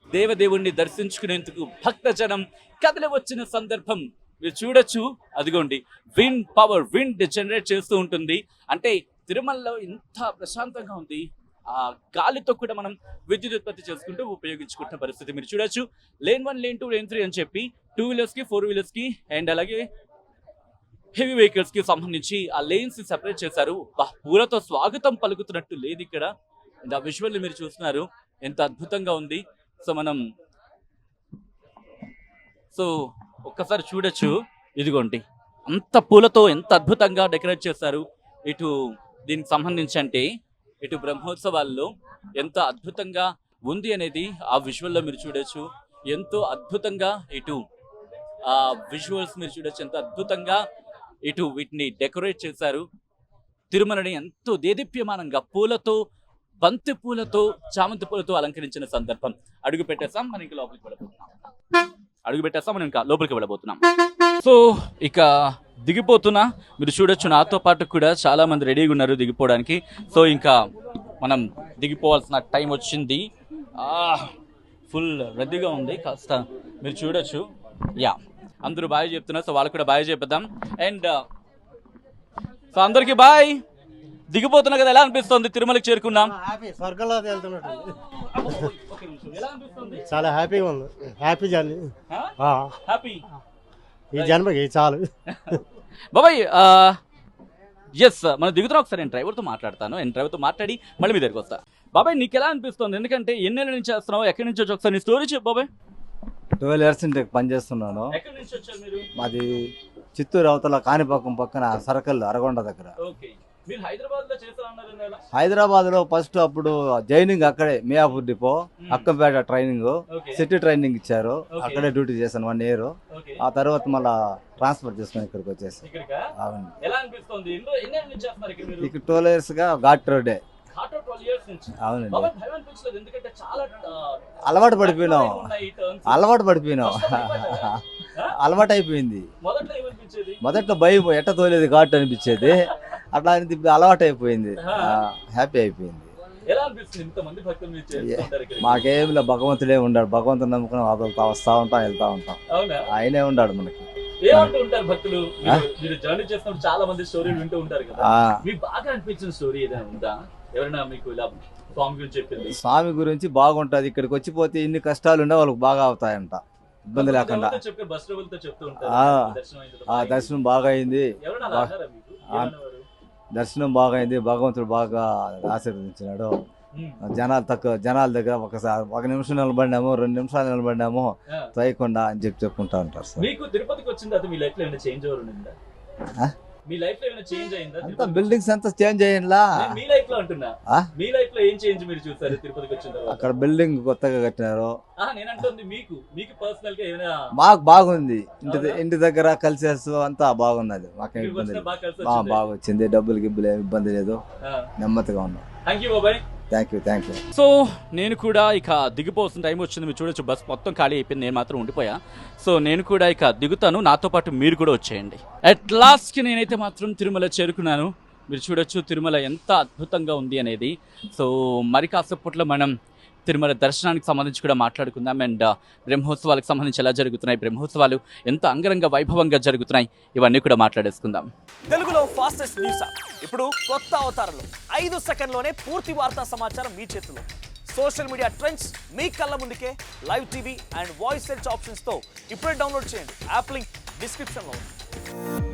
దేవదేవుణ్ణి దర్శించుకునేందుకు భక్తజనం కదిలి వచ్చిన సందర్భం మీరు చూడొచ్చు. అదిగోండి, విండ్ జనరేట్ చేస్తూ ఉంటుంది. అంటే తిరుమలలో ఇంత ప్రశాంతంగా ఉంది. ఆ గాలితో కూడా మనం విద్యుత్ ఉత్పత్తి చేసుకుంటూ ఉపయోగించుకుంటున్న పరిస్థితి మీరు చూడొచ్చు. లేన్ 1, లేన్ 2, లేన్ 3 అని చెప్పి 2 వీలర్స్ కి, 4 వీలర్స్ కి అండ్ అలాగే హెవీ వెహికల్స్ కి సంబంధించి ఆ లేన్స్ ని సెపరేట్ చేశారు. పూలతో స్వాగతం పలుకుతున్నట్టు లేదు ఇక్కడ. ఆ విజువల్ మీరు చూస్తున్నారు, ఎంత అద్భుతంగా ఉంది. సో ఒక్కసారి చూడొచ్చు, ఇదిగోండి అంత పూలతో ఎంత అద్భుతంగా డెకరేట్ చేశారు. ఇటు దీనికి సంబంధించి అంటే ఇటు బ్రహ్మోత్సవాల్లో ఎంత అద్భుతంగా ఉంది అనేది ఆ విజువల్లో మీరు చూడొచ్చు. ఎంతో అద్భుతంగా ఇటు ఆ విజువల్స్ మీరు చూడొచ్చు, ఎంత అద్భుతంగా ఇటు వీటిని డెకరేట్ చేశారు. తిరుమలని ఎంతో దేదీప్యమానంగా పూలతో, బంతి పూలతో, చామంతి పూలతో అలంకరించిన సందర్భం. అడుగు పెట్టేస్తాం, మనం ఇంకా లోపలికి వెళ్ళబోతున్నాం. సో ఇక దిగిపోతున్నా. మీరు చూడొచ్చు, నాతో పాటు కూడా చాలా మంది రెడీగా ఉన్నారు దిగిపోవడానికి. సో ఇంకా మనం దిగిపోవాల్సిన టైం వచ్చింది. ఫుల్ రద్దీగా ఉంది కాస్త, మీరు చూడొచ్చు. అందరూ బాయ్ చెప్తున్నారు, సో వాళ్ళు కూడా బాయ్ చెప్పేద్దాం. అండ్ సో అందరికి బాయ్. దిగిపోతున్నా కదా, ఎలా అనిపిస్తుంది? తిరుమలకి చేరుకున్నాం, స్వర్గంలో వెళ్తున్నట్టు చాలా హ్యాపీగా ఉంది. హ్యాపీ జర్నీ, హ్యాపీ ఈ జన్మకి చాలు బాబాయ్. ఎస్, మనం దిగుతున్నాం. ఒకసారి నేను డ్రైవర్తో మాట్లాడతాను. నేను డ్రైవర్తో మాట్లాడి మళ్ళీ మీ దగ్గరికి వస్తా. బాబాయ్ నీకు ఎలా అనిపిస్తుంది? ఎందుకంటే ఎన్నేళ్ళ నుంచి చేస్తున్నావు, ఎక్కడి నుంచి వచ్చి ఒకసారి నీ స్టోరీ చెప్పు బాబాయ్. 12 years నుంచి పనిచేస్తున్నాను. ఎక్కడి నుంచి వచ్చారు మీరు? మాది చిత్తూరు అవతల కాణిపాకం పక్కన సరకల్ అరగొండ దగ్గర. ఓకే. మీరు హైదరాబాద్ లో చేస్తా ఉన్నారు. హైదరాబాద్ లో ఫస్ట్ అప్పుడు జైనింగ్ అక్కడే Miyapur depot, Akkampeta training, city training ఇచ్చారు. అక్కడే డ్యూటీ చేశాను 1 year. ఆ తర్వాత మళ్ళా ట్రాన్స్ఫర్ చేసుకుని ఇక్కడికి వచ్చేసి. అవును. ఎలా అనిపిస్తుంది? ఎన్ని ఏళ్ళ నుంచి చేస్తున్నారు ఇక్కడ మీరు? ఇక్కడ 12 years గా ఘాట్ రోడ్డే. 12 years నుంచి. అవునండి. బాబాయ్ భయం అనిపించలేదు? ఎందుకంటే చాలా అలవాటు పడిపోయినాం. ఉన్నాయి ఈ turns. అలవాటు పడిపోయినాం. అలవాటు అయిపోయింది. మొదట్లో ఏమనిపించేది? మొదట్లో భయం, ఎట్ట తోలేది ఘాట్ అనిపించేది. అట్లా ఇప్పుడు అలవాటు అయిపోయింది. హ్యాపీ అయిపోయింది. ఎలా అనిపిస్తుంది ఇంతమంది భక్తులు మీరు చేస్తుంటారు ఇక్కడ? మాకేం లేదు, భగవంతుడే ఉన్నాడు. భగవంతుని నమ్ముకుని వదులుతా వస్తా ఉంటాం, వెళ్తా ఉంటాం. అవునా? ఆయనే ఉన్నాడు మనకి. ఏమంటూ ఉంటారు భక్తులు? మీరు జర్నీ చేస్తున్నప్పుడు చాలా మంది స్టోరీలు వింటూ ఉంటారు కదా, మీకు బాగా అనిపించిన స్టోరీ ఏదైనా ఉందా? ఎవరైనా మీకు ఇలా స్వామి గురించి చెప్పింది? స్వామి గురించి బాగుంటది. ఇక్కడికి వచ్చిపోతే ఇన్ని కష్టాలు ఉండే వాళ్ళకి బాగా అవుతాయంట, ఇబ్బంది లేకుండా. బస్ ట్రావెల్తో చెప్తూ ఉంటారు. దర్శనం బాగా అయింది. దర్శనం బాగా అయింది. భగవంతుడు బాగా ఆశీర్వదించినాడు. జనాల దగ్గర ఒకసారి 1 నిమిషం నిలబడినాము, 2 నిమిషాలు నిలబడినాము తోయకుండా అని చెప్పుకుంటా ఉంటారు సార్. మీకు తిరుపతికి వచ్చిన తర్వాత మీ లైఫ్ లో ఏమైనా చేంజ్ ఓవర్ ఉందా? మీ లైఫ్ లో ఏమైనా చేంజ్ అయిందా? అంతా బిల్డింగ్స్ అంతా చేంజ్ అయ్యిందా? మీ లైఫ్ లో అంటున్నా, మీ లైఫ్ లో ఏం చేంజ్ మీరు చూసారు తిరుపతికి వచ్చిన తర్వాత? అక్కడ బిల్డింగ్ కొత్తగా కట్టినారు. నేను అంటుంది మీకు పర్సనల్ గా ఏమైనా? మాకు బాగుంది. ఇంటి దగ్గర కలిసేస్తూ అంతా బాగున్నది. మాకేం ఇబ్బంది లేదు. బాగా వచ్చింది. డబ్బులు గిబ్బులు ఏమి ఇబ్బంది లేదు. నెమ్మదిగా ఉన్నాం. థ్యాంక్ యూ బాబాయ్. Thank you. సో నేను కూడా ఇక దిగిపోవాల్సిన టైం వచ్చింది. మీరు చూడొచ్చు బస్ మొత్తం ఖాళీ అయిపోయింది, నేను మాత్రం ఉండిపోయా. సో నేను కూడా ఇక దిగుతాను, నాతో పాటు మీరు కూడా వచ్చేయండి. అట్ లాస్ట్కి నేనైతే మాత్రం తిరుమల చేరుకున్నాను. మీరు చూడొచ్చు తిరుమల ఎంత అద్భుతంగా ఉంది అనేది. సో మరి కాసేపట్లో మనం తిరుమల దర్శనానికి సంబంధించి కూడా మాట్లాడుకుందాం. అండ్ బ్రహ్మోత్సవాలకు సంబంధించి ఎలా జరుగుతున్నాయి, బ్రహ్మోత్సవాలు ఎంత అంగరంగ వైభవంగా జరుగుతున్నాయి, ఇవన్నీ కూడా మాట్లాడేసుకుందాం. తెలుగులో ఫాస్టెస్ట్ న్యూస్ యాప్ ఇప్పుడు కొత్త అవతారంలో 5 సెకండ్లోనే పూర్తి వార్తా సమాచారం మీ చేతిలో. సోషల్ మీడియా ట్రెండ్స్ మీ కళ్ళ ముందుకే live TV and voice search ఆప్షన్స్తో ఇప్పుడే డౌన్లోడ్ చేయండి. యాప్ లింక్ డిస్క్రిప్షన్లో ఉంది.